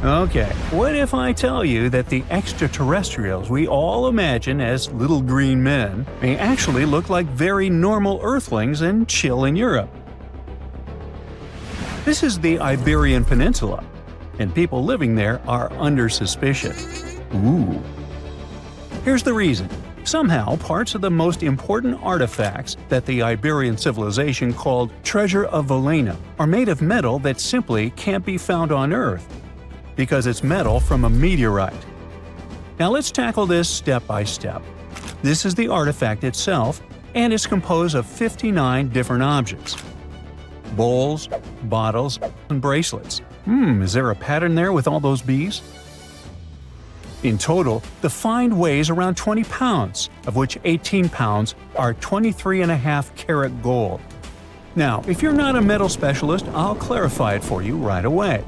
Okay, what if I tell you that the extraterrestrials we all imagine as little green men may actually look like very normal Earthlings and chill in Europe? This is the Iberian Peninsula, and people living there are under suspicion. Ooh. Here's the reason. Somehow, parts of the most important artifacts that the Iberian civilization called Treasure of Villena are made of metal that simply can't be found on Earth, because it's metal from a meteorite. Now let's tackle this step by step. This is the artifact itself, and it's composed of 59 different objects. Bowls, bottles, and bracelets. Is there a pattern there with all those bees? In total, the find weighs around 20 pounds, of which 18 pounds are 23.5 karat gold. Now, if you're not a metal specialist, I'll clarify it for you right away.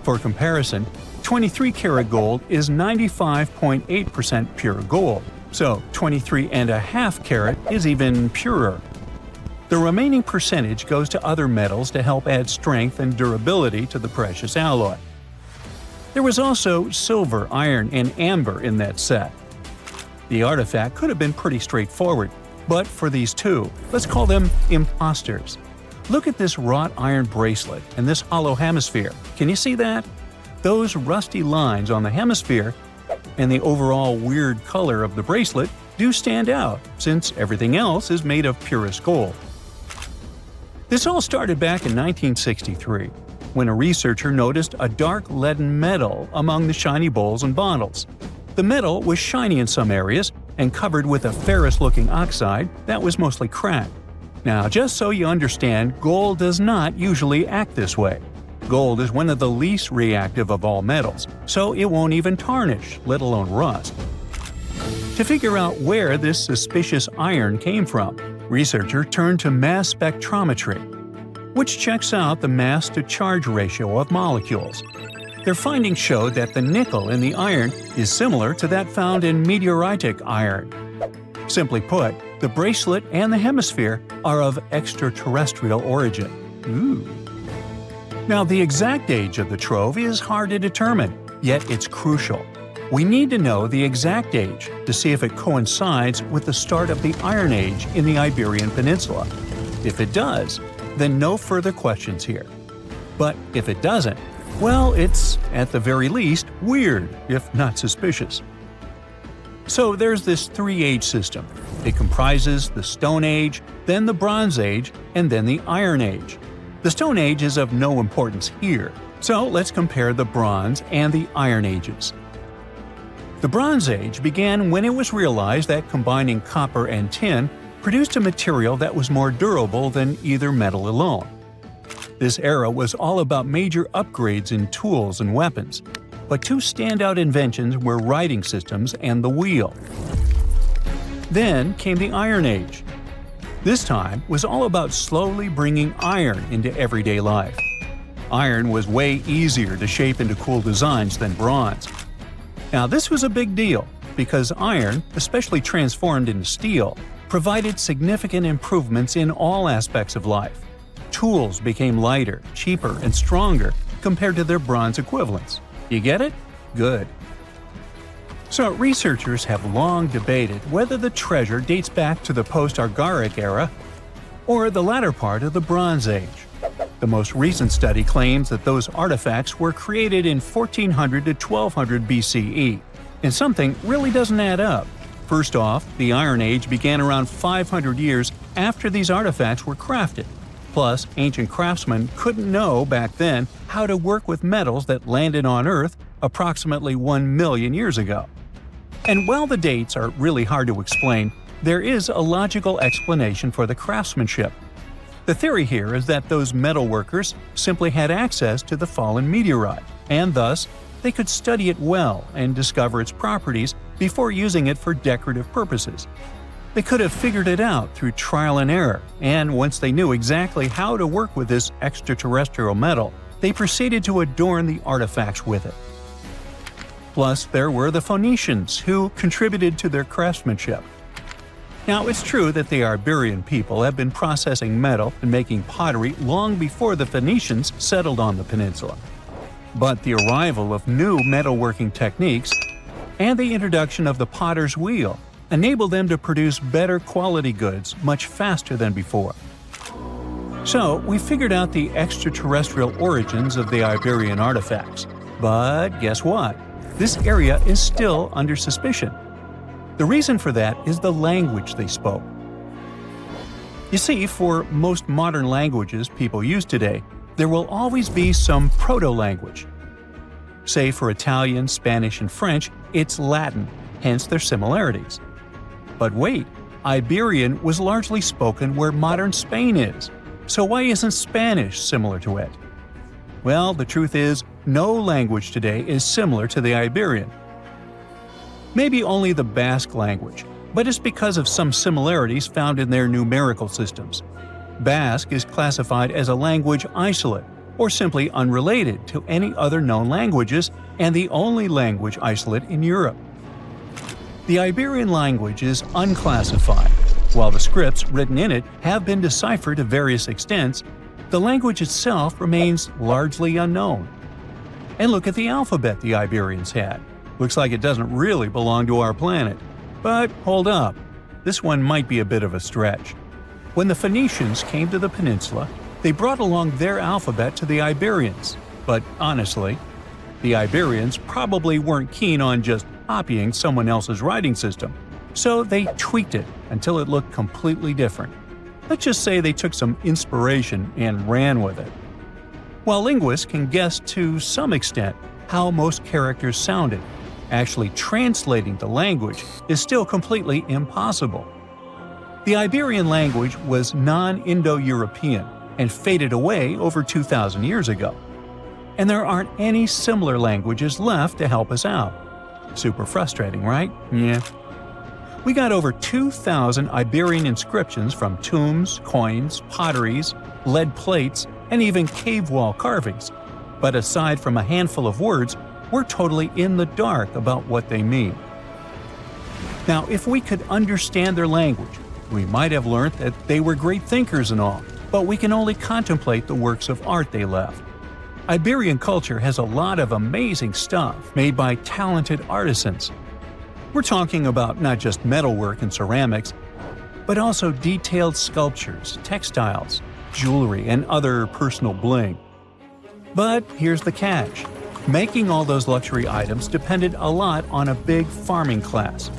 For comparison, 23 karat gold is 95.8% pure gold, so 23.5 karat is even purer. The remaining percentage goes to other metals to help add strength and durability to the precious alloy. There was also silver, iron, and amber in that set. The artifact could have been pretty straightforward, but for these two, let's call them imposters. Look at this wrought iron bracelet and this hollow hemisphere. Can you see that? Those rusty lines on the hemisphere and the overall weird color of the bracelet do stand out, since everything else is made of purest gold. This all started back in 1963, when a researcher noticed a dark leaden metal among the shiny bowls and bottles. The metal was shiny in some areas and covered with a ferrous-looking oxide that was mostly cracked. Now, just so you understand, gold does not usually act this way. Gold is one of the least reactive of all metals, so it won't even tarnish, let alone rust. To figure out where this suspicious iron came from, researchers turned to mass spectrometry, which checks out the mass-to-charge ratio of molecules. Their findings showed that the nickel in the iron is similar to that found in meteoritic iron. Simply put, the bracelet and the hemisphere are of extraterrestrial origin. Ooh. Now, the exact age of the trove is hard to determine, yet it's crucial. We need to know the exact age to see if it coincides with the start of the Iron Age in the Iberian Peninsula. If it does, then no further questions here. But if it doesn't, well, it's, at the very least, weird, if not suspicious. So there's this three-age system. It comprises the Stone Age, then the Bronze Age, and then the Iron Age. The Stone Age is of no importance here, so let's compare the Bronze and the Iron Ages. The Bronze Age began when it was realized that combining copper and tin produced a material that was more durable than either metal alone. This era was all about major upgrades in tools and weapons, but two standout inventions were writing systems and the wheel. Then came the Iron Age. This time was all about slowly bringing iron into everyday life. Iron was way easier to shape into cool designs than bronze. Now, this was a big deal, because iron, especially transformed into steel, provided significant improvements in all aspects of life. Tools became lighter, cheaper, and stronger compared to their bronze equivalents. You get it? Good. So, researchers have long debated whether the treasure dates back to the post-Argaric era or the latter part of the Bronze Age. The most recent study claims that those artifacts were created in 1400 to 1200 BCE, and something really doesn't add up. First off, the Iron Age began around 500 years after these artifacts were crafted. Plus, ancient craftsmen couldn't know back then how to work with metals that landed on Earth approximately 1 million years ago. And while the dates are really hard to explain, there is a logical explanation for the craftsmanship. The theory here is that those metal workers simply had access to the fallen meteorite, and thus, they could study it well and discover its properties before using it for decorative purposes. They could have figured it out through trial and error, and once they knew exactly how to work with this extraterrestrial metal, they proceeded to adorn the artifacts with it. Plus, there were the Phoenicians, who contributed to their craftsmanship. Now, it's true that the Iberian people have been processing metal and making pottery long before the Phoenicians settled on the peninsula. But the arrival of new metalworking techniques and the introduction of the potter's wheel enabled them to produce better quality goods much faster than before. So, we figured out the extraterrestrial origins of the Iberian artifacts. But guess what? This area is still under suspicion. The reason for that is the language they spoke. You see, for most modern languages people use today, there will always be some proto-language. Say for Italian, Spanish, and French, it's Latin, hence their similarities. But wait, Iberian was largely spoken where modern Spain is. So why isn't Spanish similar to it? Well, the truth is, no language today is similar to the Iberian. Maybe only the Basque language, but it's because of some similarities found in their numerical systems. Basque is classified as a language isolate, or simply unrelated to any other known languages, and the only language isolate in Europe. The Iberian language is unclassified. While the scripts written in it have been deciphered to various extents, the language itself remains largely unknown. And look at the alphabet the Iberians had. Looks like it doesn't really belong to our planet. But hold up, this one might be a bit of a stretch. When the Phoenicians came to the peninsula, they brought along their alphabet to the Iberians. But honestly, the Iberians probably weren't keen on just copying someone else's writing system, so they tweaked it until it looked completely different. Let's just say they took some inspiration and ran with it. While linguists can guess to some extent how most characters sounded, actually translating the language is still completely impossible. The Iberian language was non-Indo-European and faded away over 2,000 years ago. And there aren't any similar languages left to help us out. Super frustrating, right? Yeah. We got over 2,000 Iberian inscriptions from tombs, coins, potteries, lead plates, and even cave wall carvings. But aside from a handful of words, we're totally in the dark about what they mean. Now, if we could understand their language, we might have learned that they were great thinkers and all, but we can only contemplate the works of art they left. Iberian culture has a lot of amazing stuff made by talented artisans. We're talking about not just metalwork and ceramics, but also detailed sculptures, textiles, jewelry, and other personal bling. But here's the catch. Making all those luxury items depended a lot on a big farming class.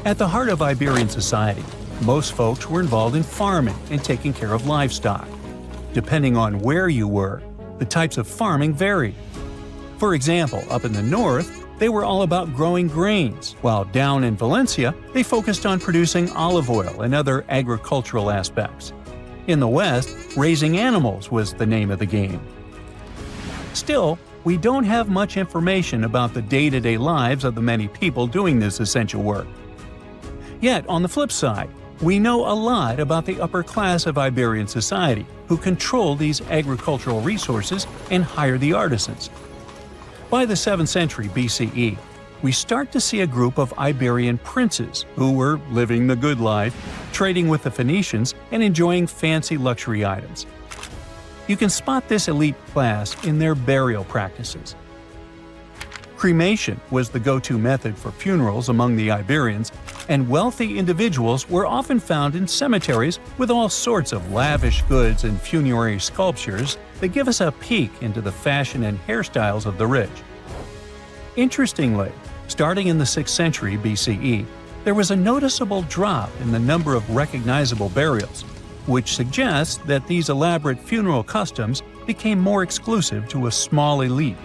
At the heart of Iberian society, most folks were involved in farming and taking care of livestock. Depending on where you were, the types of farming varied. For example, up in the north, they were all about growing grains, while down in Valencia, they focused on producing olive oil and other agricultural aspects. In the west, raising animals was the name of the game. Still, we don't have much information about the day-to-day lives of the many people doing this essential work. Yet, on the flip side, we know a lot about the upper class of Iberian society, who control these agricultural resources and hire the artisans. By the 7th century BCE, we start to see a group of Iberian princes who were living the good life, trading with the Phoenicians and enjoying fancy luxury items. You can spot this elite class in their burial practices. Cremation was the go-to method for funerals among the Iberians, and wealthy individuals were often found in cemeteries with all sorts of lavish goods and funerary sculptures that give us a peek into the fashion and hairstyles of the rich. Interestingly, starting in the 6th century BCE, there was a noticeable drop in the number of recognizable burials, which suggests that these elaborate funeral customs became more exclusive to a small elite.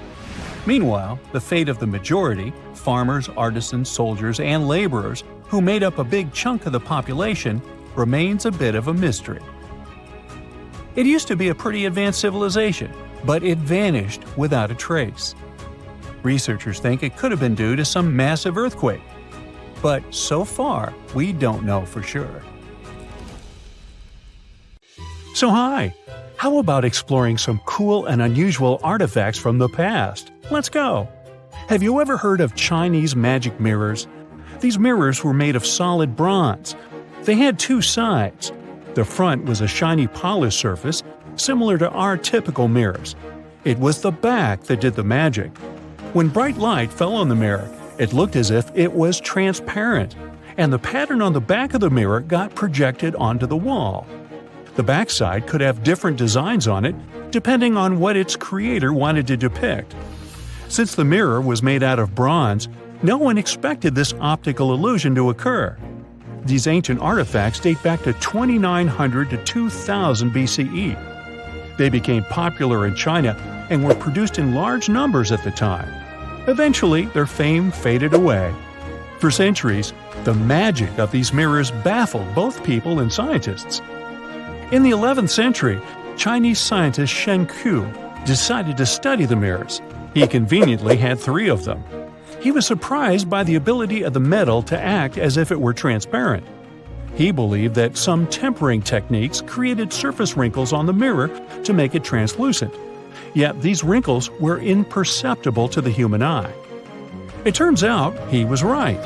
Meanwhile, the fate of the majority, farmers, artisans, soldiers, and laborers, who made up a big chunk of the population, remains a bit of a mystery. It used to be a pretty advanced civilization, but it vanished without a trace. Researchers think it could have been due to some massive earthquake, but so far, we don't know for sure. So hi! How about exploring some cool and unusual artifacts from the past? Let's go! Have you ever heard of Chinese magic mirrors? These mirrors were made of solid bronze. They had two sides. The front was a shiny polished surface, similar to our typical mirrors. It was the back that did the magic. When bright light fell on the mirror, it looked as if it was transparent, and the pattern on the back of the mirror got projected onto the wall. The backside could have different designs on it, depending on what its creator wanted to depict. Since the mirror was made out of bronze, no one expected this optical illusion to occur. These ancient artifacts date back to 2900 to 2000 BCE. They became popular in China and were produced in large numbers at the time. Eventually, their fame faded away. For centuries, the magic of these mirrors baffled both people and scientists. In the 11th century, Chinese scientist Shen Ku decided to study the mirrors. He conveniently had 3 of them. He was surprised by the ability of the metal to act as if it were transparent. He believed that some tempering techniques created surface wrinkles on the mirror to make it translucent. Yet these wrinkles were imperceptible to the human eye. It turns out he was right.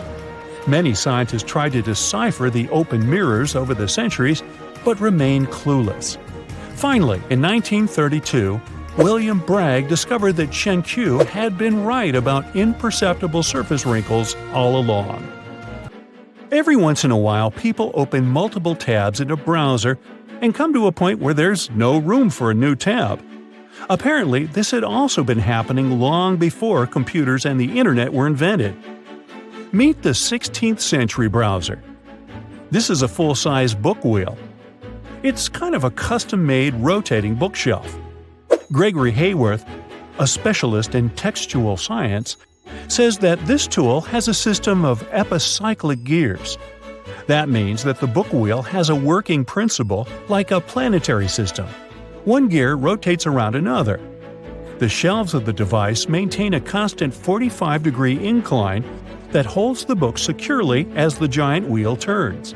Many scientists tried to decipher the open mirrors over the centuries, but remained clueless. Finally, in 1932, William Bragg discovered that Shen Ku had been right about imperceptible surface wrinkles all along. Every once in a while, people open multiple tabs in a browser and come to a point where there's no room for a new tab. Apparently, this had also been happening long before computers and the internet were invented. Meet the 16th century browser. This is a full-size book wheel. It's kind of a custom-made rotating bookshelf. Gregory Hayworth, a specialist in textual science, says that this tool has a system of epicyclic gears. That means that the book wheel has a working principle like a planetary system. One gear rotates around another. The shelves of the device maintain a constant 45-degree incline that holds the book securely as the giant wheel turns.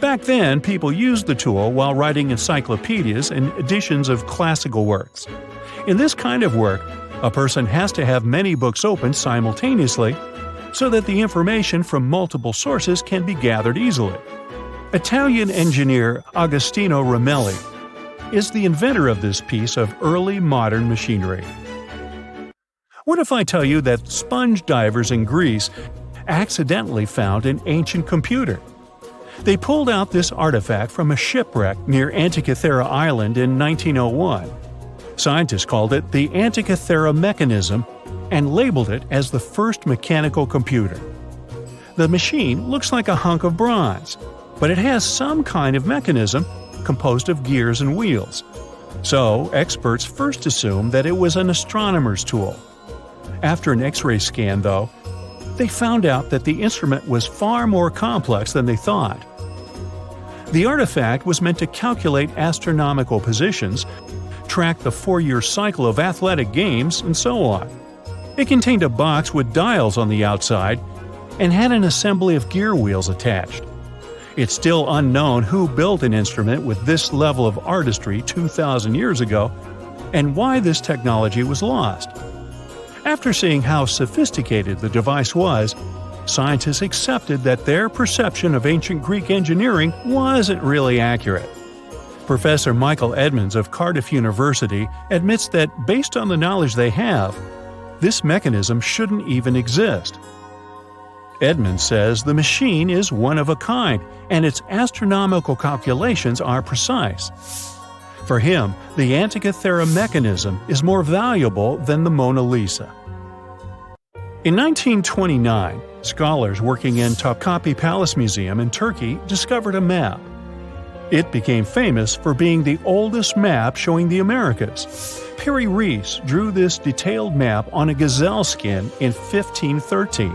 Back then, people used the tool while writing encyclopedias and editions of classical works. In this kind of work, a person has to have many books open simultaneously so that the information from multiple sources can be gathered easily. Italian engineer Agostino Romelli is the inventor of this piece of early modern machinery. What if I tell you that sponge divers in Greece accidentally found an ancient computer? They pulled out this artifact from a shipwreck near Antikythera Island in 1901. Scientists called it the Antikythera mechanism and labeled it as the first mechanical computer. The machine looks like a hunk of bronze, but it has some kind of mechanism composed of gears and wheels. So, experts first assumed that it was an astronomer's tool. After an X-ray scan, though, they found out that the instrument was far more complex than they thought. The artifact was meant to calculate astronomical positions, track the 4-year cycle of athletic games, and so on. It contained a box with dials on the outside and had an assembly of gear wheels attached. It's still unknown who built an instrument with this level of artistry 2,000 years ago and why this technology was lost. After seeing how sophisticated the device was, scientists accepted that their perception of ancient Greek engineering wasn't really accurate. Professor Michael Edmonds of Cardiff University admits that based on the knowledge they have, this mechanism shouldn't even exist. Edmonds says the machine is one of a kind and its astronomical calculations are precise. For him, the Antikythera mechanism is more valuable than the Mona Lisa. In 1929, scholars working in Topkapi Palace Museum in Turkey discovered a map. It became famous for being the oldest map showing the Americas. Piri Reis drew this detailed map on a gazelle skin in 1513.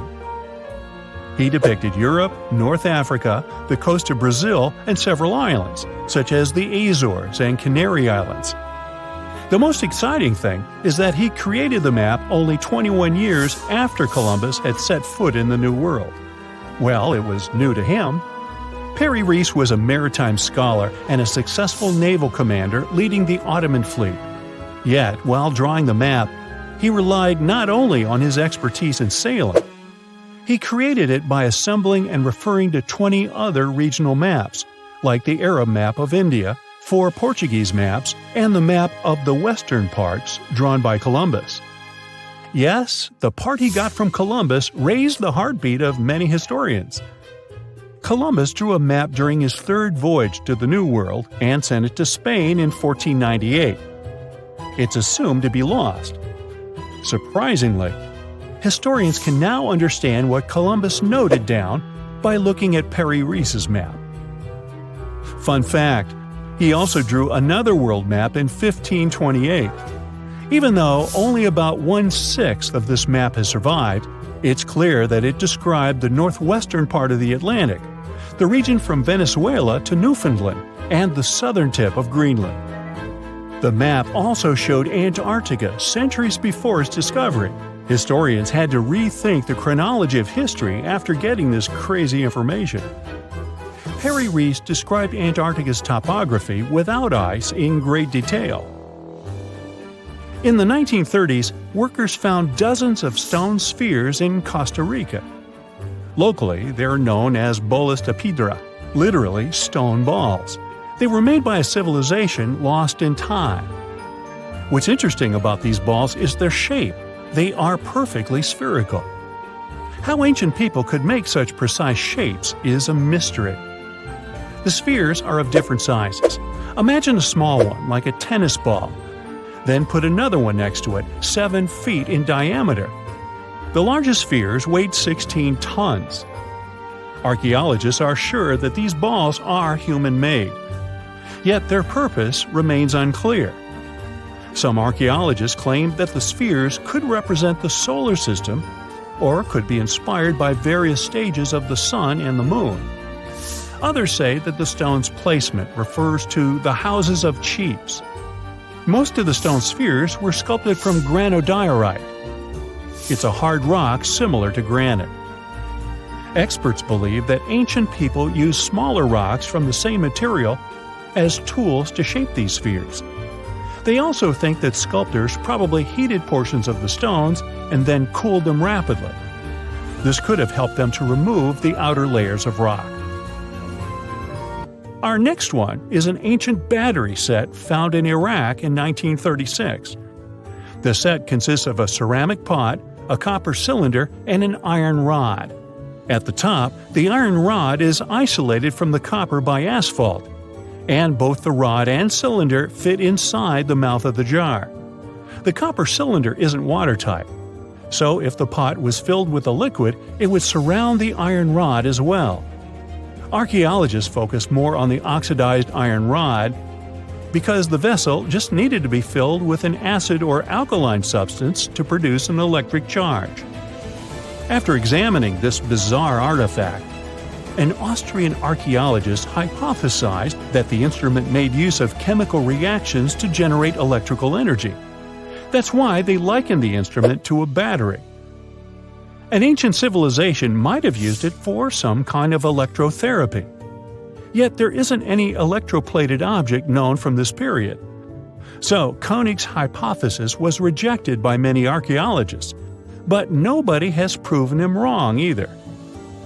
He depicted Europe, North Africa, the coast of Brazil, and several islands, such as the Azores and Canary Islands. The most exciting thing is that he created the map only 21 years after Columbus had set foot in the New World. Well, it was new to him. Piri Reis was a maritime scholar and a successful naval commander leading the Ottoman fleet. Yet, while drawing the map, he relied not only on his expertise in sailing. He created it by assembling and referring to 20 other regional maps, like the Arab map of India, 4 Portuguese maps, and the map of the western parts drawn by Columbus. Yes, the part he got from Columbus raised the heartbeat of many historians. Columbus drew a map during his 3rd voyage to the New World and sent it to Spain in 1498. It's assumed to be lost. Surprisingly, historians can now understand what Columbus noted down by looking at Piri Reis's map. Fun fact, he also drew another world map in 1528. Even though only about 1/6 of this map has survived, it's clear that it described the northwestern part of the Atlantic, the region from Venezuela to Newfoundland, and the southern tip of Greenland. The map also showed Antarctica centuries before its discovery. Historians had to rethink the chronology of history after getting this crazy information. Piri Reis described Antarctica's topography without ice in great detail. In the 1930s, workers found dozens of stone spheres in Costa Rica. Locally, they're known as bolas de piedra, literally stone balls. They were made by a civilization lost in time. What's interesting about these balls is their shape. They are perfectly spherical. How ancient people could make such precise shapes is a mystery. The spheres are of different sizes. Imagine a small one, like a tennis ball. Then put another one next to it, 7 feet in diameter. The largest spheres weighed 16 tons. Archaeologists are sure that these balls are human-made. Yet their purpose remains unclear. Some archaeologists claim that the spheres could represent the solar system or could be inspired by various stages of the sun and the moon. Others say that the stone's placement refers to the houses of chiefs. Most of the stone spheres were sculpted from granodiorite. It's a hard rock similar to granite. Experts believe that ancient people used smaller rocks from the same material as tools to shape these spheres. They also think that sculptors probably heated portions of the stones and then cooled them rapidly. This could have helped them to remove the outer layers of rock. Our next one is an ancient battery set found in Iraq in 1936. The set consists of a ceramic pot, a copper cylinder, and an iron rod. At the top, the iron rod is isolated from the copper by asphalt, and both the rod and cylinder fit inside the mouth of the jar. The copper cylinder isn't watertight, so if the pot was filled with a liquid, it would surround the iron rod as well. Archaeologists focus more on the oxidized iron rod because the vessel just needed to be filled with an acid or alkaline substance to produce an electric charge. After examining this bizarre artifact, an Austrian archaeologist hypothesized that the instrument made use of chemical reactions to generate electrical energy. That's why they likened the instrument to a battery. An ancient civilization might have used it for some kind of electrotherapy. Yet there isn't any electroplated object known from this period. So Koenig's hypothesis was rejected by many archaeologists, but nobody has proven him wrong either.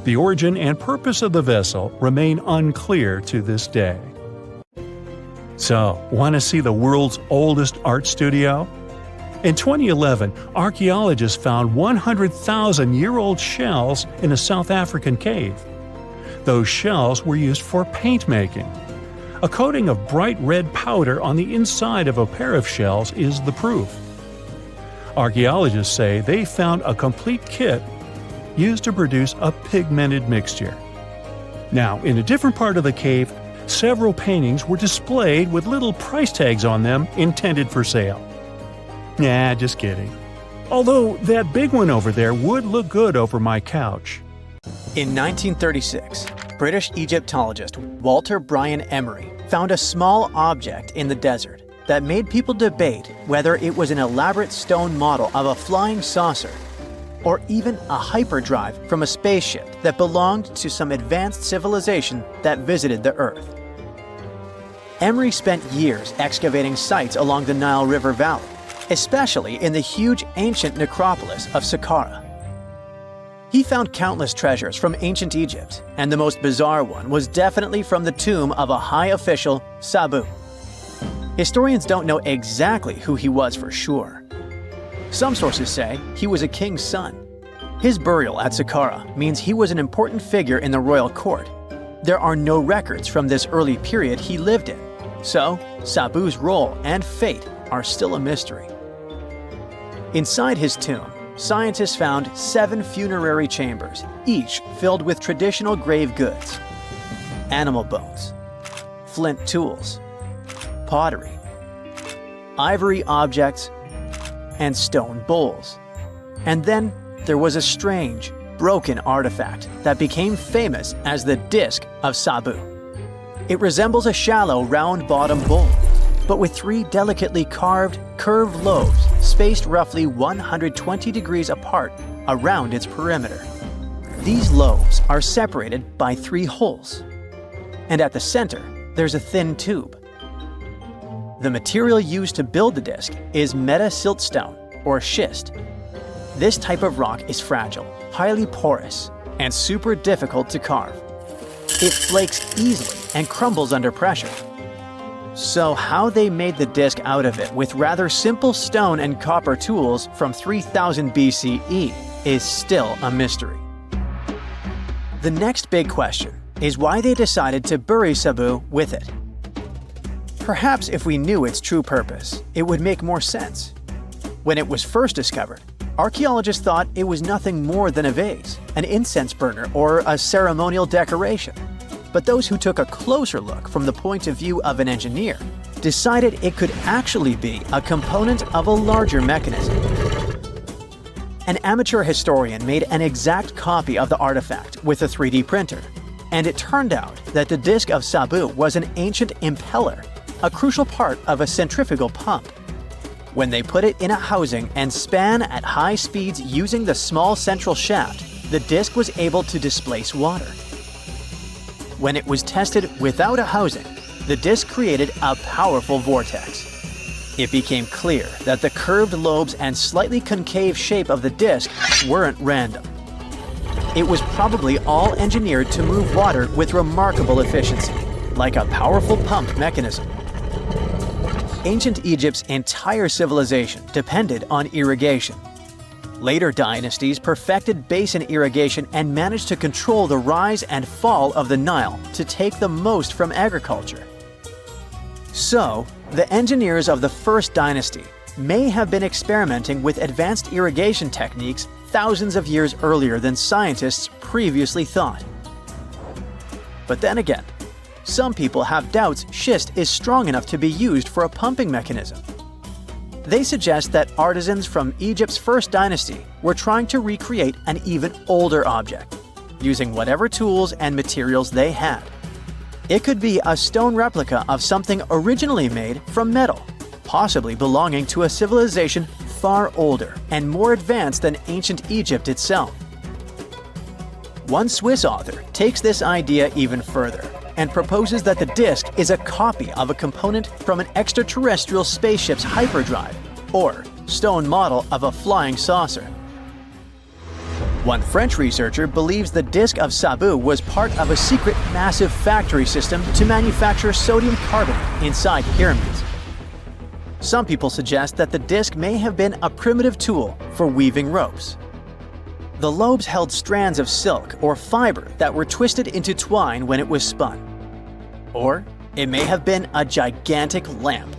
The origin and purpose of the vessel remain unclear to this day. So, want to see the world's oldest art studio? In 2011, archaeologists found 100,000-year-old shells in a South African cave. Those shells were used for paint making. A coating of bright red powder on the inside of a pair of shells is the proof. Archaeologists say they found a complete kit used to produce a pigmented mixture. Now, in a different part of the cave, several paintings were displayed with little price tags on them intended for sale. Nah, just kidding. Although that big one over there would look good over my couch. In 1936, British Egyptologist Walter Bryan Emery found a small object in the desert that made people debate whether it was an elaborate stone model of a flying saucer or even a hyperdrive from a spaceship that belonged to some advanced civilization that visited the Earth. Emery spent years excavating sites along the Nile River Valley, especially in the huge ancient necropolis of Saqqara. He found countless treasures from ancient Egypt, and the most bizarre one was definitely from the tomb of a high official, Sabu. Historians don't know exactly who he was for sure. Some sources say he was a king's son. His burial at Saqqara means he was an important figure in the royal court. There are no records from this early period he lived in, so Sabu's role and fate are still a mystery. Inside his tomb, scientists found 7 funerary chambers, each filled with traditional grave goods: animal bones, flint tools, pottery, ivory objects, and stone bowls. And then there was a strange, broken artifact that became famous as the Disc of Sabu. It resembles a shallow, round-bottomed bowl, but with 3 delicately carved, curved lobes spaced roughly 120 degrees apart around its perimeter. These lobes are separated by 3 holes, and at the center, there's a thin tube. The material used to build the disc is meta-siltstone, or schist. This type of rock is fragile, highly porous, and super difficult to carve. It flakes easily and crumbles under pressure. So how they made the disc out of it with rather simple stone and copper tools from 3000 BCE is still a mystery. The next big question is why they decided to bury Sabu with it. Perhaps if we knew its true purpose, it would make more sense. When it was first discovered, archaeologists thought it was nothing more than a vase, an incense burner, or a ceremonial decoration. But those who took a closer look from the point of view of an engineer decided it could actually be a component of a larger mechanism. An amateur historian made an exact copy of the artifact with a 3D printer, and it turned out that the disc of Sabu was an ancient impeller, a crucial part of a centrifugal pump. When they put it in a housing and span at high speeds using the small central shaft, the disc was able to displace water. When it was tested without a housing, the disc created a powerful vortex. It became clear that the curved lobes and slightly concave shape of the disc weren't random. It was probably all engineered to move water with remarkable efficiency, like a powerful pump mechanism. Ancient Egypt's entire civilization depended on irrigation. Later dynasties perfected basin irrigation and managed to control the rise and fall of the Nile to take the most from agriculture. So, the engineers of the first dynasty may have been experimenting with advanced irrigation techniques thousands of years earlier than scientists previously thought. But then again, some people have doubts schist is strong enough to be used for a pumping mechanism. They suggest that artisans from Egypt's first dynasty were trying to recreate an even older object, using whatever tools and materials they had. It could be a stone replica of something originally made from metal, possibly belonging to a civilization far older and more advanced than ancient Egypt itself. One Swiss author takes this idea even further and proposes that the disc is a copy of a component from an extraterrestrial spaceship's hyperdrive, or stone model of a flying saucer. One French researcher believes the disc of Sabu was part of a secret massive factory system to manufacture sodium carbonate inside pyramids. Some people suggest that the disc may have been a primitive tool for weaving ropes. The lobes held strands of silk or fiber that were twisted into twine when it was spun. Or it may have been a gigantic lamp.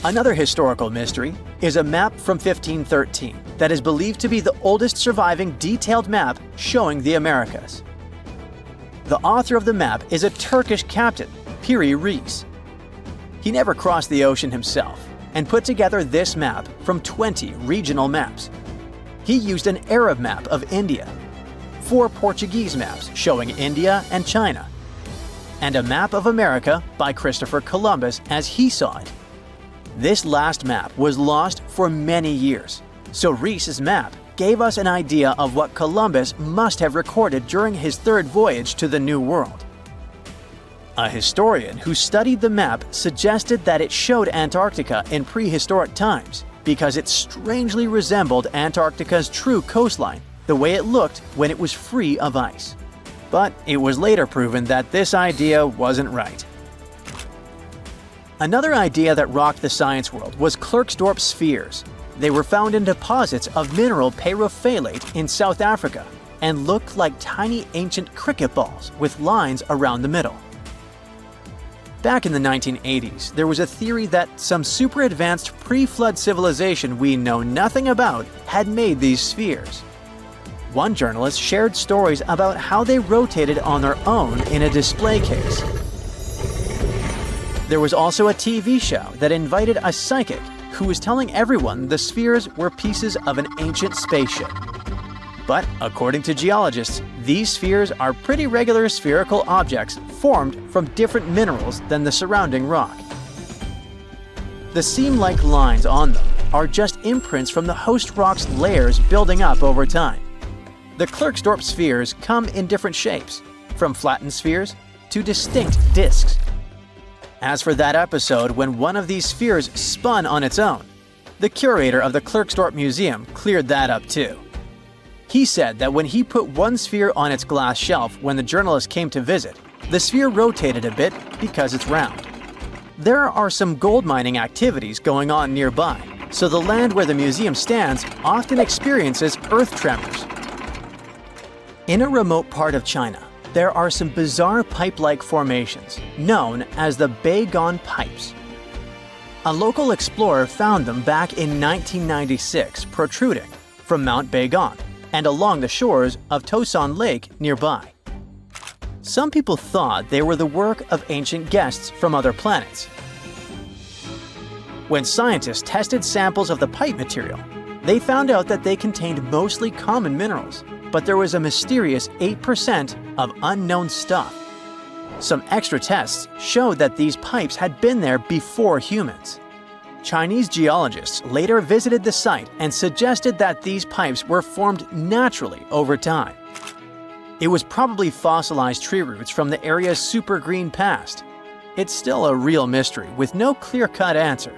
Another historical mystery is a map from 1513 that is believed to be the oldest surviving detailed map showing the Americas. The author of the map is a Turkish captain, Piri Reis. He never crossed the ocean himself and put together this map from 20 regional maps. He used an Arab map of India, 4 Portuguese maps showing India and China, and a map of America by Christopher Columbus as he saw it. This last map was lost for many years, so Reis's map gave us an idea of what Columbus must have recorded during his 3rd voyage to the New World. A historian who studied the map suggested that it showed Antarctica in prehistoric times because it strangely resembled Antarctica's true coastline, the way it looked when it was free of ice. But it was later proven that this idea wasn't right. Another idea that rocked the science world was Clerksdorp spheres. They were found in deposits of mineral pyrophyllite in South Africa and looked like tiny ancient cricket balls with lines around the middle. Back in the 1980s, there was a theory that some super advanced pre-flood civilization we know nothing about had made these spheres. One journalist shared stories about how they rotated on their own in a display case. There was also a TV show that invited a psychic who was telling everyone the spheres were pieces of an ancient spaceship. But according to geologists, these spheres are pretty regular spherical objects formed from different minerals than the surrounding rock. The seam-like lines on them are just imprints from the host rock's layers building up over time. The Clerksdorp spheres come in different shapes, from flattened spheres to distinct discs. As for that episode when one of these spheres spun on its own, the curator of the Clerksdorp Museum cleared that up too. He said that when he put one sphere on its glass shelf when the journalist came to visit, the sphere rotated a bit because it's round. There are some gold mining activities going on nearby, so the land where the museum stands often experiences earth tremors. In a remote part of China, there are some bizarre pipe-like formations known as the Baigong pipes. A local explorer found them back in 1996 protruding from Mount Baigong and along the shores of Tosan Lake nearby. Some people thought they were the work of ancient guests from other planets. When scientists tested samples of the pipe material, they found out that they contained mostly common minerals, but there was a mysterious 8% of unknown stuff. Some extra tests showed that these pipes had been there before humans. Chinese geologists later visited the site and suggested that these pipes were formed naturally over time. It was probably fossilized tree roots from the area's super green past. It's still a real mystery with no clear-cut answer.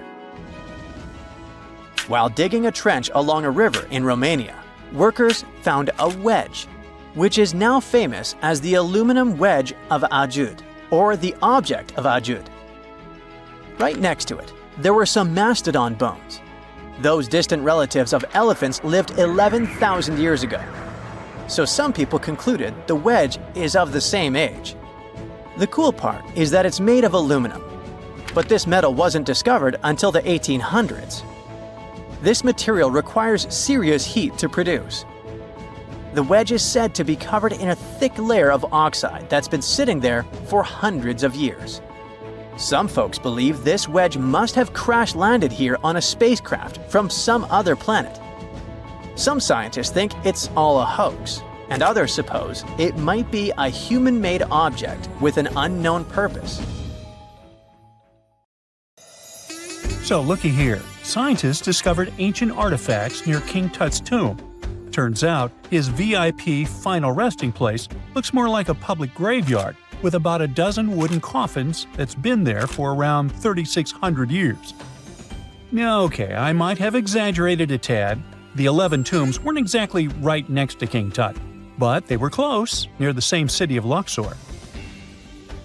While digging a trench along a river in Romania, workers found a wedge, which is now famous as the aluminum wedge of Aiud, or the object of Aiud. Right next to it, there were some mastodon bones. Those distant relatives of elephants lived 11,000 years ago. So some people concluded the wedge is of the same age. The cool part is that it's made of aluminum, but this metal wasn't discovered until the 1800s. This material requires serious heat to produce. The wedge is said to be covered in a thick layer of oxide that's been sitting there for hundreds of years. Some folks believe this wedge must have crash-landed here on a spacecraft from some other planet. Some scientists think it's all a hoax, and others suppose it might be a human-made object with an unknown purpose. So looky here, scientists discovered ancient artifacts near King Tut's tomb. Turns out, his VIP final resting place looks more like a public graveyard with about a dozen wooden coffins that's been there for around 3,600 years. Okay, I might have exaggerated a tad. The 11 tombs weren't exactly right next to King Tut, but they were close, near the same city of Luxor.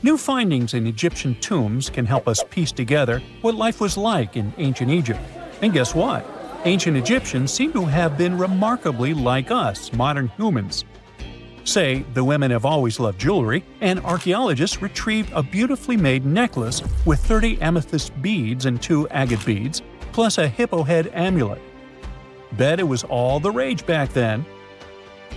New findings in Egyptian tombs can help us piece together what life was like in ancient Egypt. And guess what? Ancient Egyptians seem to have been remarkably like us, modern humans. Say, the women have always loved jewelry, and archaeologists retrieved a beautifully made necklace with 30 amethyst beads and 2 agate beads, plus a hippo head amulet. Bet it was all the rage back then.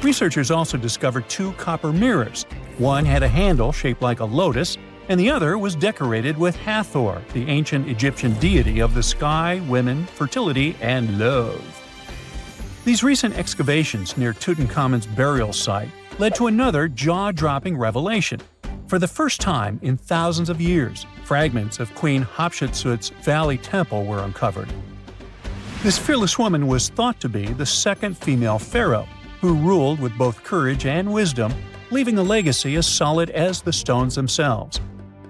Researchers also discovered 2 copper mirrors. One had a handle shaped like a lotus, and the other was decorated with Hathor, the ancient Egyptian deity of the sky, women, fertility, and love. These recent excavations near Tutankhamun's burial site led to another jaw-dropping revelation. For the first time in thousands of years, fragments of Queen Hatshepsut's Valley Temple were uncovered. This fearless woman was thought to be the second female pharaoh, who ruled with both courage and wisdom, leaving a legacy as solid as the stones themselves.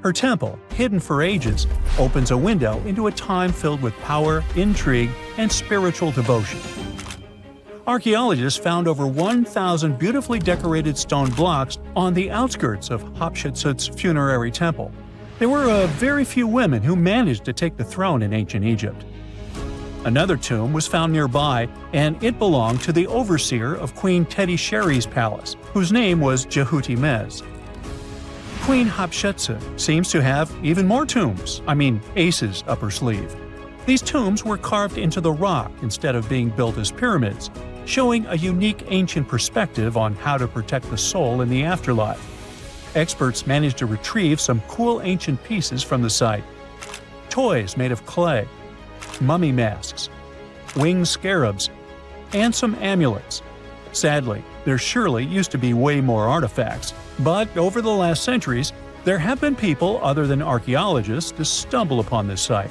Her temple, hidden for ages, opens a window into a time filled with power, intrigue, and spiritual devotion. Archaeologists found over 1,000 beautifully decorated stone blocks on the outskirts of Hatshepsut's funerary temple. There were very few women who managed to take the throne in ancient Egypt. Another tomb was found nearby, and it belonged to the overseer of Queen Teti Sheri's palace, whose name was Jehuti-Mez. Queen Hatshepsut seems to have even more tombs, aces up her sleeve. These tombs were carved into the rock instead of being built as pyramids, showing a unique ancient perspective on how to protect the soul in the afterlife. Experts managed to retrieve some cool ancient pieces from the site. Toys made of clay, mummy masks, winged scarabs, and some amulets. Sadly, there surely used to be way more artifacts, but over the last centuries, there have been people other than archaeologists to stumble upon this site.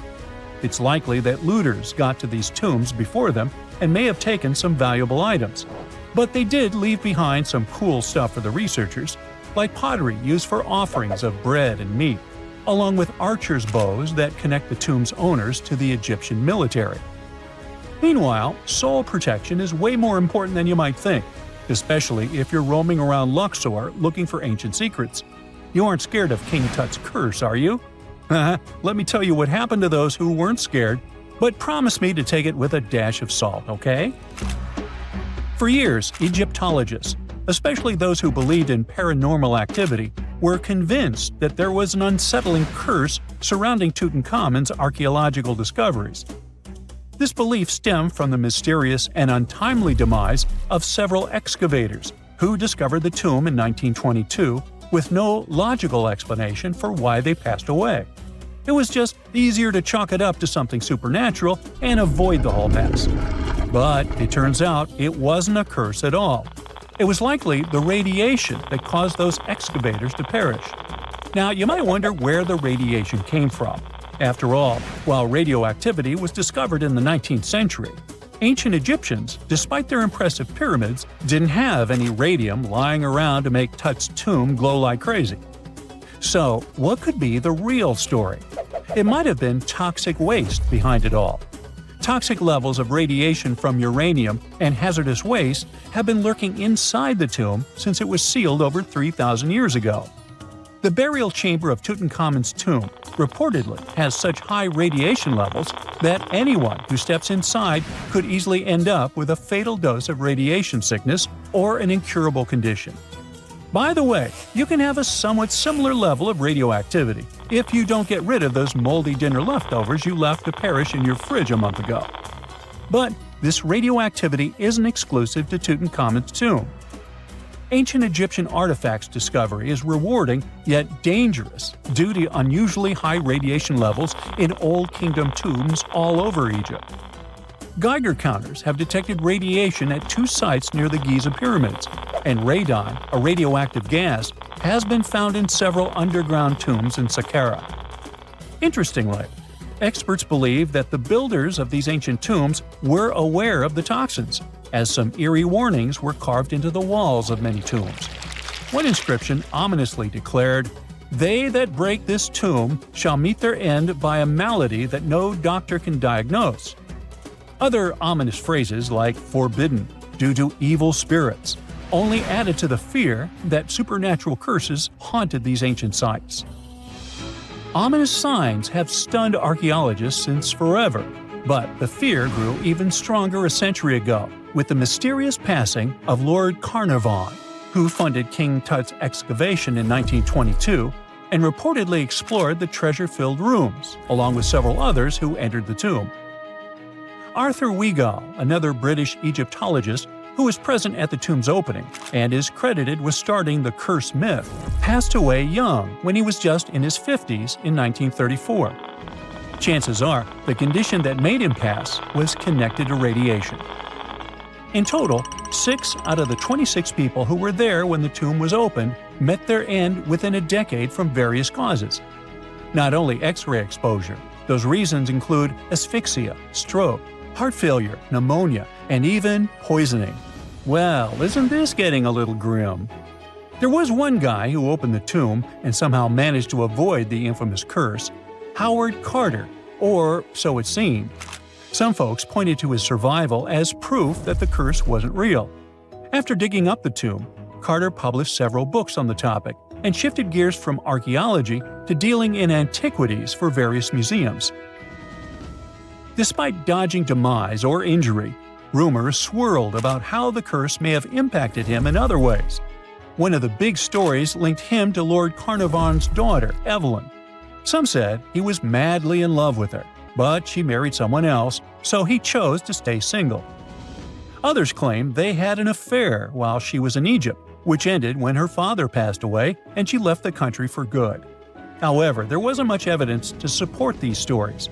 It's likely that looters got to these tombs before them and may have taken some valuable items. But they did leave behind some cool stuff for the researchers, like pottery used for offerings of bread and meat, along with archers' bows that connect the tomb's owners to the Egyptian military. Meanwhile, soul protection is way more important than you might think, especially if you're roaming around Luxor looking for ancient secrets. You aren't scared of King Tut's curse, are you? Let me tell you what happened to those who weren't scared, but promise me to take it with a dash of salt, okay? For years, Egyptologists, especially those who believed in paranormal activity, were convinced that there was an unsettling curse surrounding Tutankhamun's archaeological discoveries. This belief stemmed from the mysterious and untimely demise of several excavators who discovered the tomb in 1922 with no logical explanation for why they passed away. It was just easier to chalk it up to something supernatural and avoid the whole mess. But it turns out it wasn't a curse at all. It was likely the radiation that caused those excavators to perish. Now, you might wonder where the radiation came from. After all, while radioactivity was discovered in the 19th century, ancient Egyptians, despite their impressive pyramids, didn't have any radium lying around to make Tut's tomb glow like crazy. So, what could be the real story? It might have been toxic waste behind it all. Toxic levels of radiation from uranium and hazardous waste have been lurking inside the tomb since it was sealed over 3,000 years ago. The burial chamber of Tutankhamun's tomb reportedly has such high radiation levels that anyone who steps inside could easily end up with a fatal dose of radiation sickness or an incurable condition. By the way, you can have a somewhat similar level of radioactivity if you don't get rid of those moldy dinner leftovers you left to perish in your fridge a month ago. But this radioactivity isn't exclusive to Tutankhamun's tomb. Ancient Egyptian artifacts discovery is rewarding yet dangerous due to unusually high radiation levels in Old Kingdom tombs all over Egypt. Geiger counters have detected radiation at 2 sites near the Giza pyramids, and radon, a radioactive gas, has been found in several underground tombs in Saqqara. Interestingly, experts believe that the builders of these ancient tombs were aware of the toxins, as some eerie warnings were carved into the walls of many tombs. One inscription ominously declared, "They that break this tomb shall meet their end by a malady that no doctor can diagnose." Other ominous phrases like "forbidden," "due to evil spirits," only added to the fear that supernatural curses haunted these ancient sites. Ominous signs have stunned archaeologists since forever, but the fear grew even stronger a century ago with the mysterious passing of Lord Carnarvon, who funded King Tut's excavation in 1922 and reportedly explored the treasure-filled rooms, along with several others who entered the tomb. Arthur Weigall, another British Egyptologist who was present at the tomb's opening and is credited with starting the curse myth, passed away young when he was just in his 50s in 1934. Chances are the condition that made him pass was connected to radiation. In total, 6 out of the 26 people who were there when the tomb was opened met their end within a decade from various causes. Not only X-ray exposure, those reasons include asphyxia, stroke, heart failure, pneumonia, and even poisoning. Well, isn't this getting a little grim? There was one guy who opened the tomb and somehow managed to avoid the infamous curse, Howard Carter, or so it seemed. Some folks pointed to his survival as proof that the curse wasn't real. After digging up the tomb, Carter published several books on the topic, and shifted gears from archaeology to dealing in antiquities for various museums. Despite dodging demise or injury, rumors swirled about how the curse may have impacted him in other ways. One of the big stories linked him to Lord Carnarvon's daughter, Evelyn. Some said he was madly in love with her, but she married someone else, so he chose to stay single. Others claimed they had an affair while she was in Egypt, which ended when her father passed away and she left the country for good. However, there wasn't much evidence to support these stories.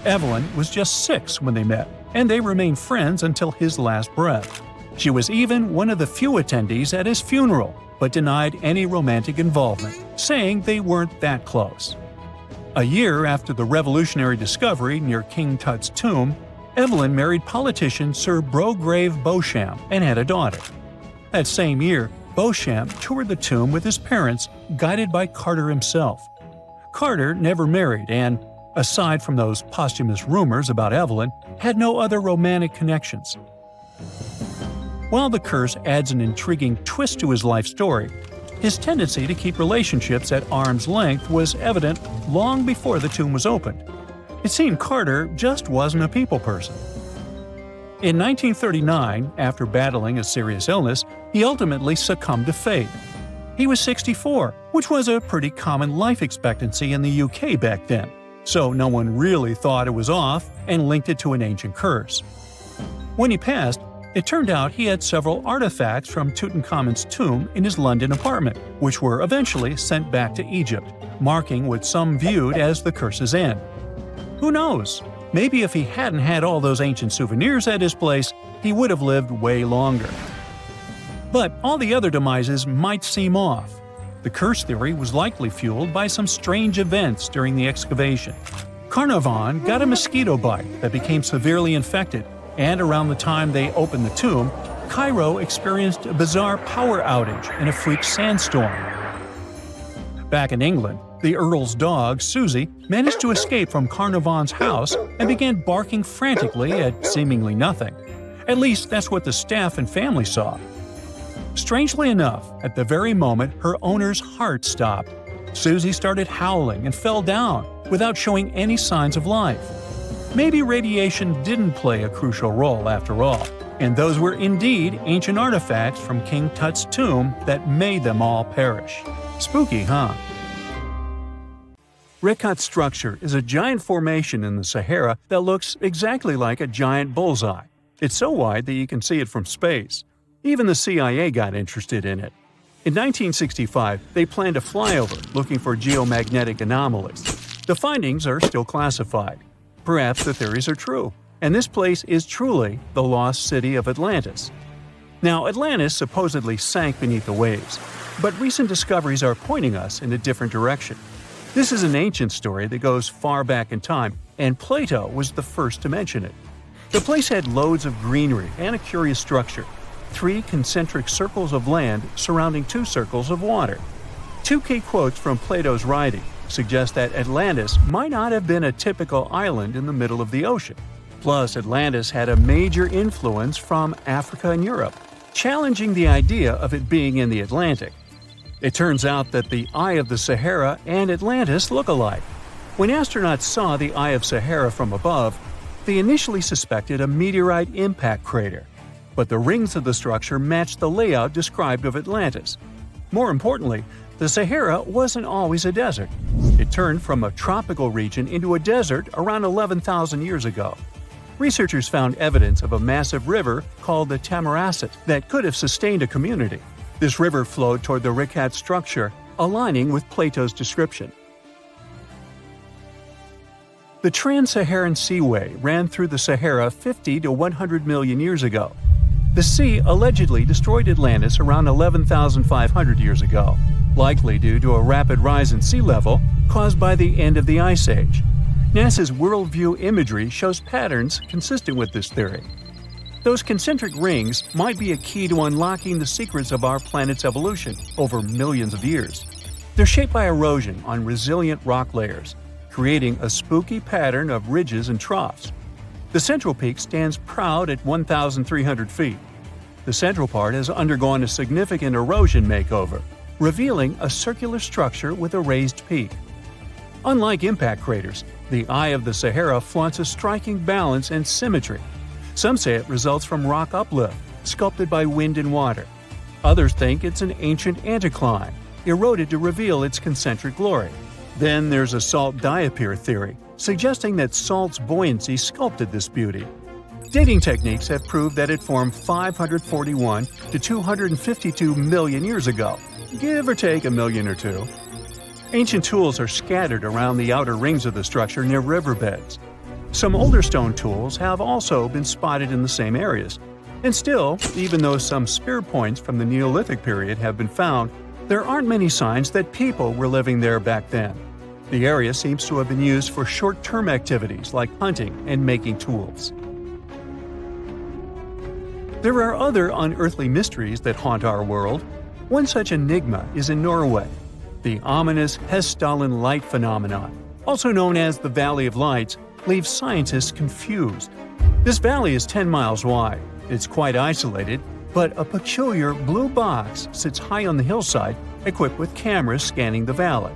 Evelyn was just 6 when they met, and they remained friends until his last breath. She was even one of the few attendees at his funeral, but denied any romantic involvement, saying they weren't that close. A year after the revolutionary discovery near King Tut's tomb, Evelyn married politician Sir Brograve Beauchamp and had a daughter. That same year, Beauchamp toured the tomb with his parents, guided by Carter himself. Carter never married and, aside from those posthumous rumors about Evelyn, had no other romantic connections. While the curse adds an intriguing twist to his life story, his tendency to keep relationships at arm's length was evident long before the tomb was opened. It seemed Carter just wasn't a people person. In 1939, after battling a serious illness, he ultimately succumbed to fate. He was 64, which was a pretty common life expectancy in the UK back then, so no one really thought it was off and linked it to an ancient curse. When he passed, it turned out he had several artifacts from Tutankhamun's tomb in his London apartment, which were eventually sent back to Egypt, marking what some viewed as the curse's end. Who knows? Maybe if he hadn't had all those ancient souvenirs at his place, he would have lived way longer. But all the other demises might seem off. The curse theory was likely fueled by some strange events during the excavation. Carnarvon got a mosquito bite that became severely infected, and around the time they opened the tomb, Cairo experienced a bizarre power outage and a freak sandstorm. Back in England, the Earl's dog, Susie, managed to escape from Carnarvon's house and began barking frantically at seemingly nothing. At least that's what the staff and family saw. Strangely enough, at the very moment her owner's heart stopped, Susie started howling and fell down without showing any signs of life. Maybe radiation didn't play a crucial role after all, and those were indeed ancient artifacts from King Tut's tomb that made them all perish. Spooky, huh? Rekhat structure is a giant formation in the Sahara that looks exactly like a giant bullseye. It's so wide that you can see it from space. Even the CIA got interested in it. In 1965, they planned a flyover looking for geomagnetic anomalies. The findings are still classified. Perhaps the theories are true, and this place is truly the lost city of Atlantis. Now, Atlantis supposedly sank beneath the waves, but recent discoveries are pointing us in a different direction. This is an ancient story that goes far back in time, and Plato was the first to mention it. The place had loads of greenery and a curious structure: 3 concentric circles of land surrounding 2 circles of water. 2 key quotes from Plato's writing suggest that Atlantis might not have been a typical island in the middle of the ocean. Plus, Atlantis had a major influence from Africa and Europe, challenging the idea of it being in the Atlantic. It turns out that the Eye of the Sahara and Atlantis look alike. When astronauts saw the Eye of Sahara from above, they initially suspected a meteorite impact crater, but the rings of the structure matched the layout described of Atlantis. More importantly, the Sahara wasn't always a desert. It turned from a tropical region into a desert around 11,000 years ago. Researchers found evidence of a massive river called the Tamaracet that could have sustained a community. This river flowed toward the Rekhat structure, aligning with Plato's description. The Trans-Saharan Seaway ran through the Sahara 50 to 100 million years ago. The sea allegedly destroyed Atlantis around 11,500 years ago, likely due to a rapid rise in sea level caused by the end of the Ice Age. NASA's Worldview imagery shows patterns consistent with this theory. Those concentric rings might be a key to unlocking the secrets of our planet's evolution over millions of years. They're shaped by erosion on resilient rock layers, creating a spooky pattern of ridges and troughs. The central peak stands proud at 1,300 feet. The central part has undergone a significant erosion makeover, revealing a circular structure with a raised peak. Unlike impact craters, the Eye of the Sahara flaunts a striking balance and symmetry. Some say it results from rock uplift, sculpted by wind and water. Others think it's an ancient anticline, eroded to reveal its concentric glory. Then there's a salt diapir theory, suggesting that salt's buoyancy sculpted this beauty. Dating techniques have proved that it formed 541 to 252 million years ago, give or take a million or two. Ancient tools are scattered around the outer rings of the structure near riverbeds. Some older stone tools have also been spotted in the same areas. And still, even though some spear points from the Neolithic period have been found, there aren't many signs that people were living there back then. The area seems to have been used for short-term activities like hunting and making tools. There are other unearthly mysteries that haunt our world. One such enigma is in Norway, the ominous Hessdalen light phenomenon, also known as the Valley of Lights, leaves scientists confused. This valley is 10 miles wide. It's quite isolated, but a peculiar blue box sits high on the hillside, equipped with cameras scanning the valley.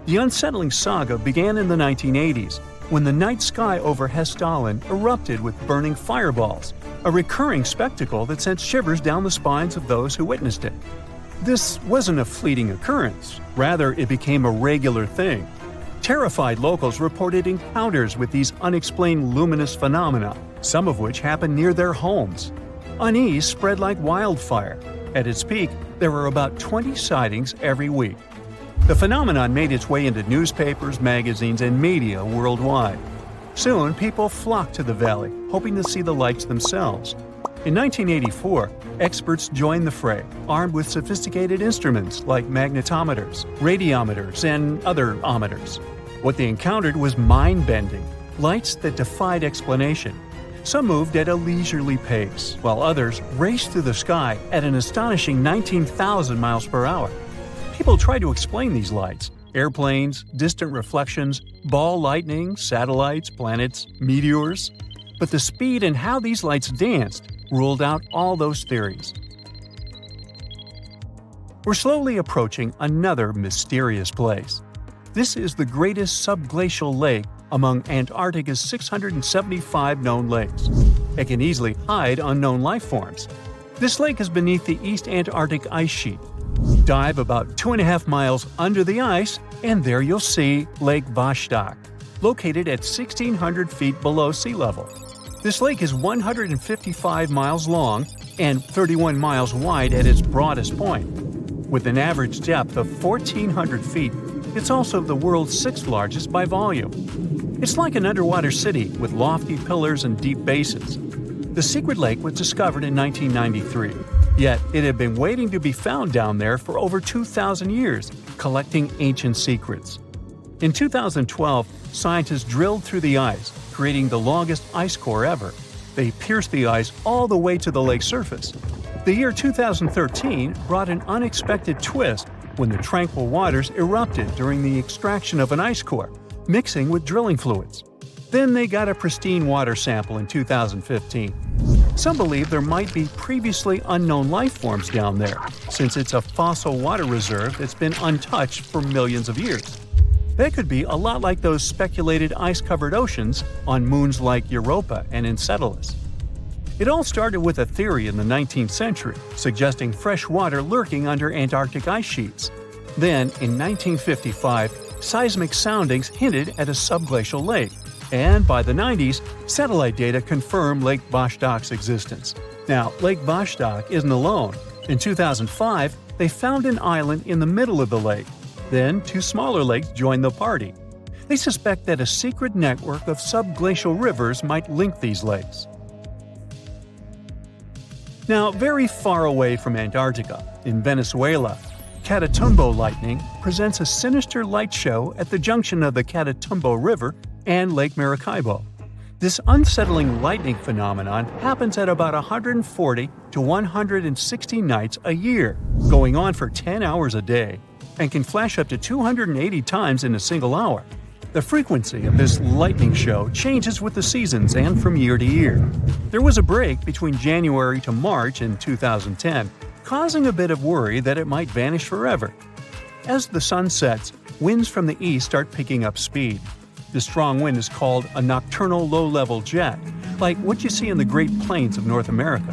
The unsettling saga began in the 1980s, when the night sky over Hessdalen erupted with burning fireballs, a recurring spectacle that sent shivers down the spines of those who witnessed it. This wasn't a fleeting occurrence, rather it became a regular thing. Terrified locals reported encounters with these unexplained luminous phenomena, some of which happened near their homes. Unease spread like wildfire. At its peak, there were about 20 sightings every week. The phenomenon made its way into newspapers, magazines, and media worldwide. Soon, people flocked to the valley, hoping to see the lights themselves. In 1984, experts joined the fray, armed with sophisticated instruments like magnetometers, radiometers, and other ometers. What they encountered was mind-bending, lights that defied explanation. Some moved at a leisurely pace, while others raced through the sky at an astonishing 19,000 miles per hour. People tried to explain these lights: airplanes, distant reflections, ball lightning, satellites, planets, meteors. But the speed and how these lights danced ruled out all those theories. We're slowly approaching another mysterious place. This is the greatest subglacial lake among Antarctica's 675 known lakes. It can easily hide unknown life forms. This lake is beneath the East Antarctic ice sheet. Dive about 2.5 miles under the ice, and there you'll see Lake Vostok, located at 1,600 feet below sea level. This lake is 155 miles long and 31 miles wide at its broadest point. With an average depth of 1,400 feet, it's also the world's sixth largest by volume. It's like an underwater city with lofty pillars and deep basins. The secret lake was discovered in 1993, yet it had been waiting to be found down there for over 2,000 years, collecting ancient secrets. In 2012, scientists drilled through the ice, creating the longest ice core ever. They pierced the ice all the way to the lake's surface. The year 2013 brought an unexpected twist when the tranquil waters erupted during the extraction of an ice core, mixing with drilling fluids. Then they got a pristine water sample in 2015. Some believe there might be previously unknown life forms down there, since it's a fossil water reserve that's been untouched for millions of years. That could be a lot like those speculated ice-covered oceans on moons like Europa and Enceladus. It all started with a theory in the 19th century, suggesting fresh water lurking under Antarctic ice sheets. Then, in 1955, seismic soundings hinted at a subglacial lake, and by the 90s, satellite data confirmed Lake Vostok's existence. Now, Lake Vostok isn't alone. In 2005, they found an island in the middle of the lake. Then, two smaller lakes joined the party. They suspect that a secret network of subglacial rivers might link these lakes. Now, very far away from Antarctica, in Venezuela, Catatumbo lightning presents a sinister light show at the junction of the Catatumbo River and Lake Maracaibo. This unsettling lightning phenomenon happens at about 140 to 160 nights a year, going on for 10 hours a day, and can flash up to 280 times in a single hour. The frequency of this lightning show changes with the seasons and from year to year. There was a break between January to March in 2010, causing a bit of worry that it might vanish forever. As the sun sets, winds from the east start picking up speed. The strong wind is called a nocturnal low-level jet, like what you see in the Great Plains of North America.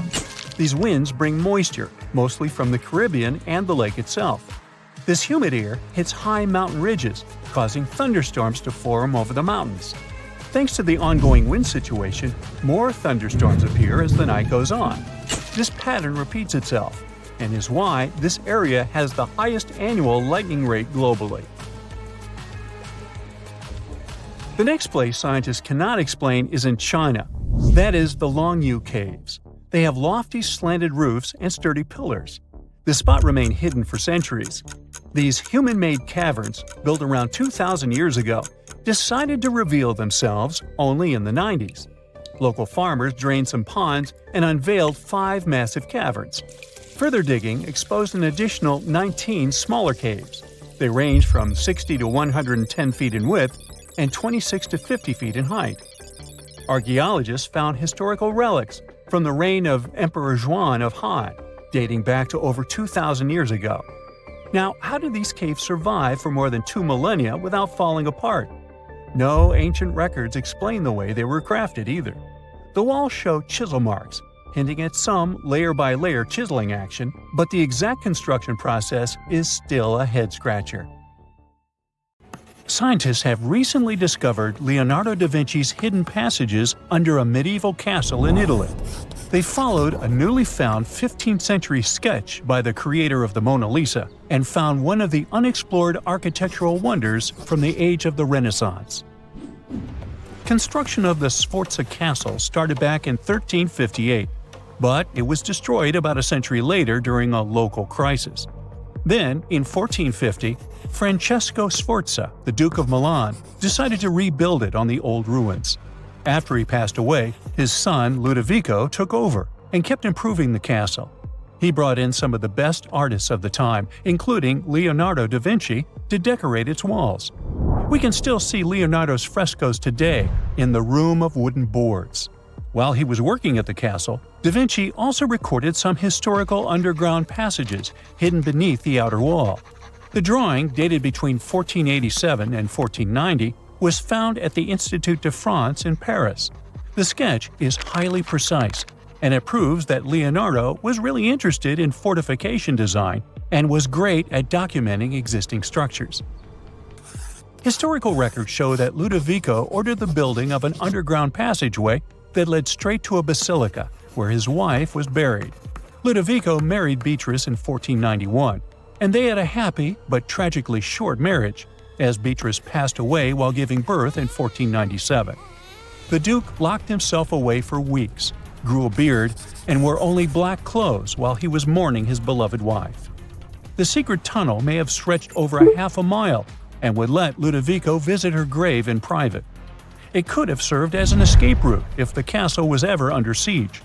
These winds bring moisture, mostly from the Caribbean and the lake itself. This humid air hits high mountain ridges, causing thunderstorms to form over the mountains. Thanks to the ongoing wind situation, more thunderstorms appear as the night goes on. This pattern repeats itself, and is why this area has the highest annual lightning rate globally. The next place scientists cannot explain is in China. That is the Longyou caves. They have lofty slanted roofs and sturdy pillars. The spot remained hidden for centuries. These human-made caverns, built around 2,000 years ago, decided to reveal themselves only in the 90s. Local farmers drained some ponds and unveiled 5 massive caverns. Further digging exposed an additional 19 smaller caves. They range from 60 to 110 feet in width and 26 to 50 feet in height. Archaeologists found historical relics from the reign of Emperor Zhuan of Han, dating back to over 2,000 years ago. Now, how did these caves survive for more than 2 millennia without falling apart? No ancient records explain the way they were crafted either. The walls show chisel marks, hinting at some layer-by-layer chiseling action, but the exact construction process is still a head-scratcher. Scientists have recently discovered Leonardo da Vinci's hidden passages under a medieval castle in Italy. They followed a newly found 15th century sketch by the creator of the Mona Lisa and found one of the unexplored architectural wonders from the age of the Renaissance. Construction of the Sforza Castle started back in 1358, but it was destroyed about a century later during a local crisis. Then, in 1450, Francesco Sforza, the Duke of Milan, decided to rebuild it on the old ruins. After he passed away, his son Ludovico took over and kept improving the castle. He brought in some of the best artists of the time, including Leonardo da Vinci, to decorate its walls. We can still see Leonardo's frescoes today in the Room of Wooden Boards. While he was working at the castle, da Vinci also recorded some historical underground passages hidden beneath the outer wall. The drawing, dated between 1487 and 1490, was found at the Institut de France in Paris. The sketch is highly precise, and it proves that Leonardo was really interested in fortification design and was great at documenting existing structures. Historical records show that Ludovico ordered the building of an underground passageway that led straight to a basilica, where his wife was buried. Ludovico married Beatrice in 1491, and they had a happy but tragically short marriage, as Beatrice passed away while giving birth in 1497. The Duke locked himself away for weeks, grew a beard, and wore only black clothes while he was mourning his beloved wife. The secret tunnel may have stretched over a half a mile and would let Ludovico visit her grave in private. It could have served as an escape route if the castle was ever under siege.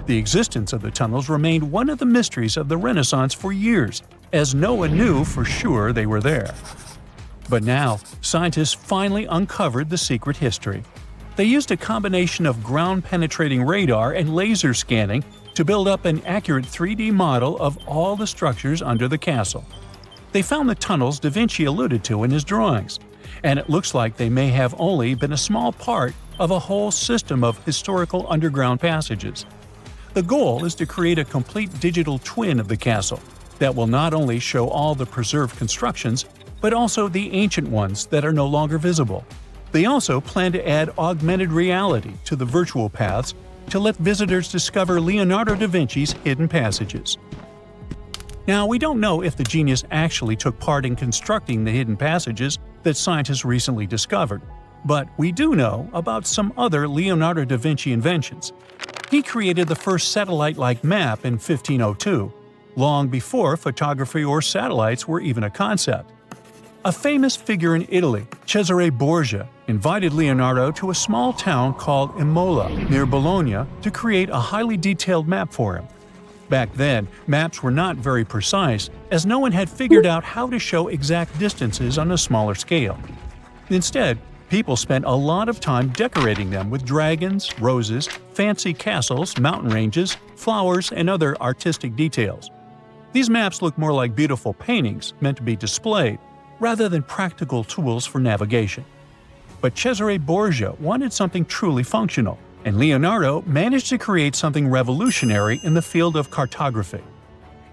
The existence of the tunnels remained one of the mysteries of the Renaissance for years, as no one knew for sure they were there. But now, scientists finally uncovered the secret history. They used a combination of ground-penetrating radar and laser scanning to build up an accurate 3D model of all the structures under the castle. They found the tunnels da Vinci alluded to in his drawings, and it looks like they may have only been a small part of a whole system of historical underground passages. The goal is to create a complete digital twin of the castle that will not only show all the preserved constructions, but also the ancient ones that are no longer visible. They also plan to add augmented reality to the virtual paths to let visitors discover Leonardo da Vinci's hidden passages. Now, we don't know if the genius actually took part in constructing the hidden passages that scientists recently discovered, but we do know about some other Leonardo da Vinci inventions. He created the first satellite-like map in 1502, long before photography or satellites were even a concept. A famous figure in Italy, Cesare Borgia, invited Leonardo to a small town called Imola, near Bologna, to create a highly detailed map for him. Back then, maps were not very precise, as no one had figured out how to show exact distances on a smaller scale. Instead, people spent a lot of time decorating them with dragons, roses, fancy castles, mountain ranges, flowers, and other artistic details. These maps look more like beautiful paintings meant to be displayed, rather than practical tools for navigation. But Cesare Borgia wanted something truly functional, and Leonardo managed to create something revolutionary in the field of cartography.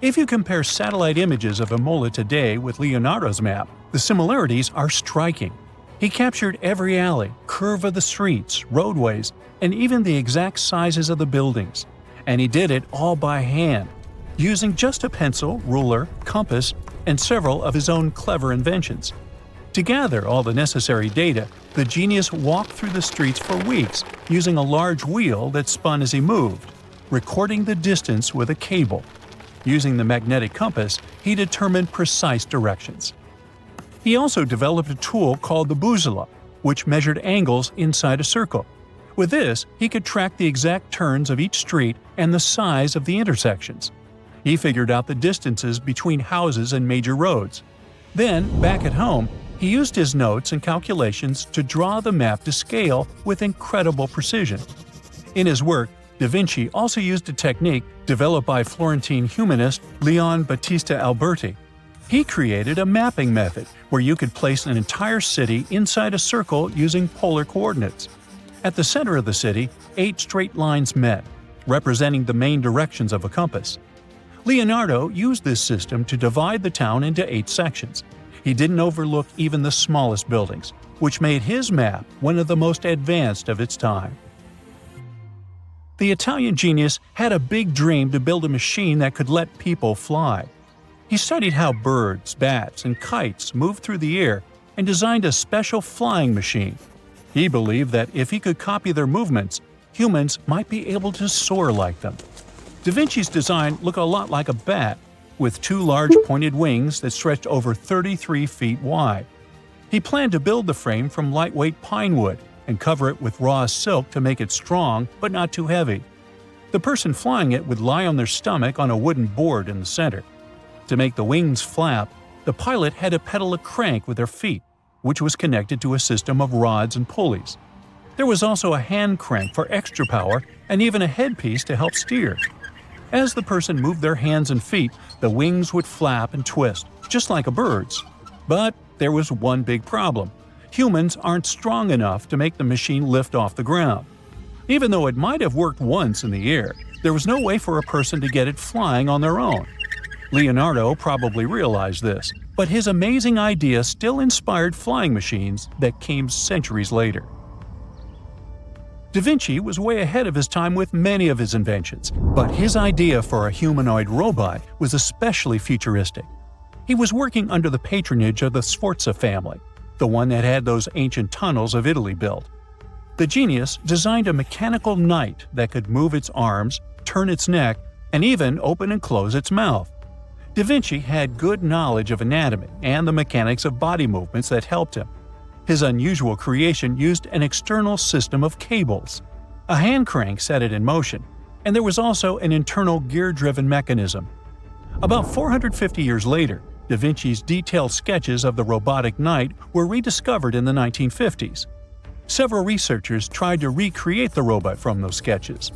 If you compare satellite images of Imola today with Leonardo's map, the similarities are striking. He captured every alley, curve of the streets, roadways, and even the exact sizes of the buildings. And he did it all by hand, using just a pencil, ruler, compass, and several of his own clever inventions. To gather all the necessary data, the genius walked through the streets for weeks using a large wheel that spun as he moved, recording the distance with a cable. Using the magnetic compass, he determined precise directions. He also developed a tool called the bussola, which measured angles inside a circle. With this, he could track the exact turns of each street and the size of the intersections. He figured out the distances between houses and major roads. Then, back at home, he used his notes and calculations to draw the map to scale with incredible precision. In his work, Da Vinci also used a technique developed by Florentine humanist Leon Battista Alberti. He created a mapping method where you could place an entire city inside a circle using polar coordinates. At the center of the city, 8 straight lines met, representing the main directions of a compass. Leonardo used this system to divide the town into 8 sections. He didn't overlook even the smallest buildings, which made his map one of the most advanced of its time. The Italian genius had a big dream to build a machine that could let people fly. He studied how birds, bats, and kites move through the air and designed a special flying machine. He believed that if he could copy their movements, humans might be able to soar like them. Da Vinci's design looked a lot like a bat, with 2 large pointed wings that stretched over 33 feet wide. He planned to build the frame from lightweight pine wood and cover it with raw silk to make it strong but not too heavy. The person flying it would lie on their stomach on a wooden board in the center. To make the wings flap, the pilot had to pedal a crank with their feet, which was connected to a system of rods and pulleys. There was also a hand crank for extra power and even a headpiece to help steer. As the person moved their hands and feet, the wings would flap and twist, just like a bird's. But there was one big problem. Humans aren't strong enough to make the machine lift off the ground. Even though it might have worked once in the air, there was no way for a person to get it flying on their own. Leonardo probably realized this, but his amazing idea still inspired flying machines that came centuries later. Da Vinci was way ahead of his time with many of his inventions, but his idea for a humanoid robot was especially futuristic. He was working under the patronage of the Sforza family, the one that had those ancient tunnels of Italy built. The genius designed a mechanical knight that could move its arms, turn its neck, and even open and close its mouth. Da Vinci had good knowledge of anatomy and the mechanics of body movements that helped him. His unusual creation used an external system of cables. A hand crank set it in motion, and there was also an internal gear-driven mechanism. About 450 years later, Da Vinci's detailed sketches of the robotic knight were rediscovered in the 1950s. Several researchers tried to recreate the robot from those sketches.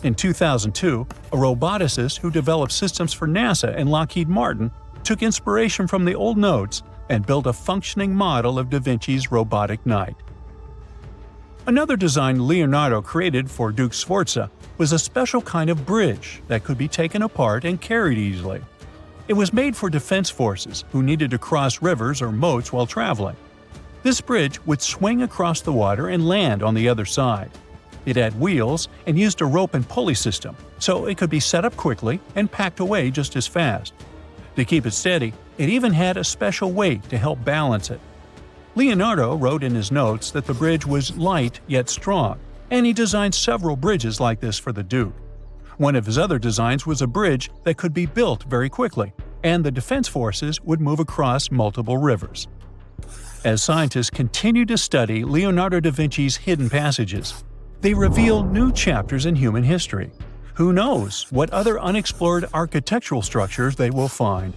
In 2002, a roboticist who developed systems for NASA and Lockheed Martin took inspiration from the old notes and built a functioning model of Da Vinci's robotic knight. Another design Leonardo created for Duke Sforza was a special kind of bridge that could be taken apart and carried easily. It was made for defense forces who needed to cross rivers or moats while traveling. This bridge would swing across the water and land on the other side. It had wheels and used a rope and pulley system, so it could be set up quickly and packed away just as fast. To keep it steady, it even had a special weight to help balance it. Leonardo wrote in his notes that the bridge was light yet strong, and he designed several bridges like this for the Duke. One of his other designs was a bridge that could be built very quickly, and the defense forces would move across multiple rivers. As scientists continue to study Leonardo da Vinci's hidden passages, they reveal new chapters in human history. Who knows what other unexplored architectural structures they will find?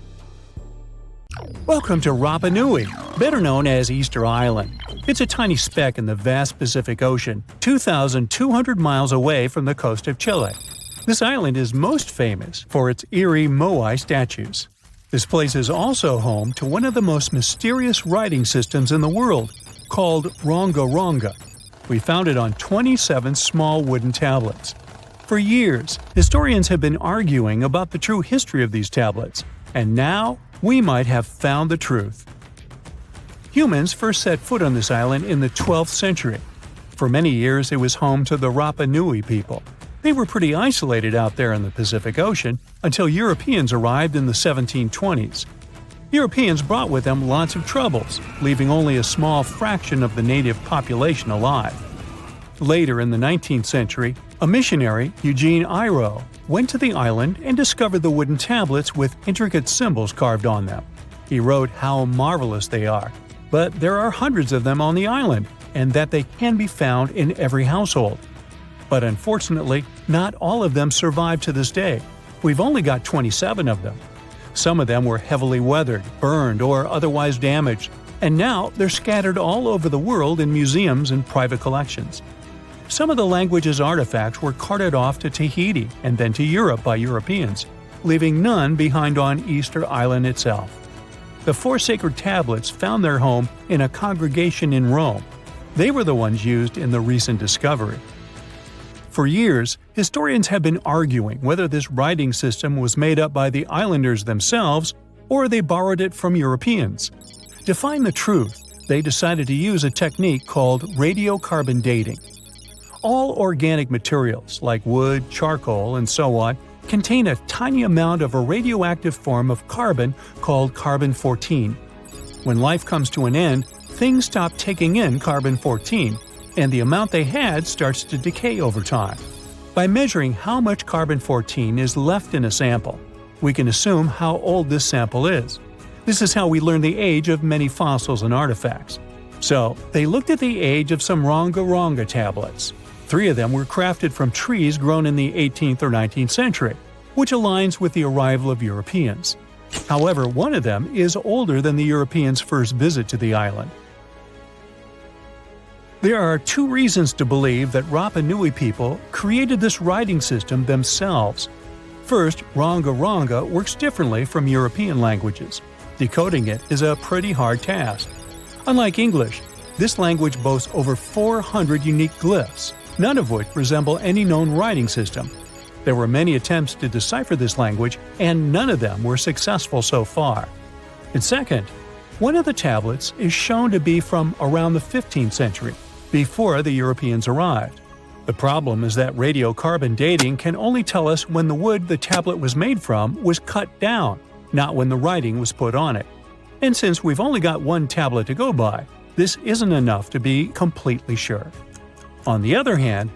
Welcome to Rapa Nui, better known as Easter Island. It's a tiny speck in the vast Pacific Ocean, 2,200 miles away from the coast of Chile. This island is most famous for its eerie moai statues. This place is also home to one of the most mysterious writing systems in the world, called Rongo Rongo. We found it on 27 small wooden tablets. For years, historians have been arguing about the true history of these tablets, and now we might have found the truth. Humans first set foot on this island in the 12th century. For many years, it was home to the Rapa Nui people. They were pretty isolated out there in the Pacific Ocean until Europeans arrived in the 1720s. Europeans brought with them lots of troubles, leaving only a small fraction of the native population alive. Later in the 19th century, a missionary, Eugene Iro, went to the island and discovered the wooden tablets with intricate symbols carved on them. He wrote how marvelous they are, but there are hundreds of them on the island, and that they can be found in every household. But unfortunately, not all of them survive to this day. We've only got 27 of them. Some of them were heavily weathered, burned, or otherwise damaged, and now they're scattered all over the world in museums and private collections. Some of the language's artifacts were carted off to Tahiti and then to Europe by Europeans, leaving none behind on Easter Island itself. The 4 sacred tablets found their home in a congregation in Rome. They were the ones used in the recent discovery. For years, historians have been arguing whether this writing system was made up by the islanders themselves or they borrowed it from Europeans. To find the truth, they decided to use a technique called radiocarbon dating. All organic materials, like wood, charcoal, and so on, contain a tiny amount of a radioactive form of carbon called carbon-14. When life comes to an end, things stop taking in carbon-14, and the amount they had starts to decay over time. By measuring how much carbon-14 is left in a sample, we can assume how old this sample is. This is how we learn the age of many fossils and artifacts. So, they looked at the age of some Rongo Rongo tablets. 3 of them were crafted from trees grown in the 18th or 19th century, which aligns with the arrival of Europeans. However, one of them is older than the Europeans' first visit to the island. There are 2 reasons to believe that Rapa Nui people created this writing system themselves. First, Rongo Rongo works differently from European languages. Decoding it is a pretty hard task. Unlike English, this language boasts over 400 unique glyphs, none of which resemble any known writing system. There were many attempts to decipher this language, and none of them were successful so far. And second, one of the tablets is shown to be from around the 15th century, before the Europeans arrived. The problem is that radiocarbon dating can only tell us when the wood the tablet was made from was cut down, not when the writing was put on it. And since we've only got one tablet to go by, this isn't enough to be completely sure. On the other hand,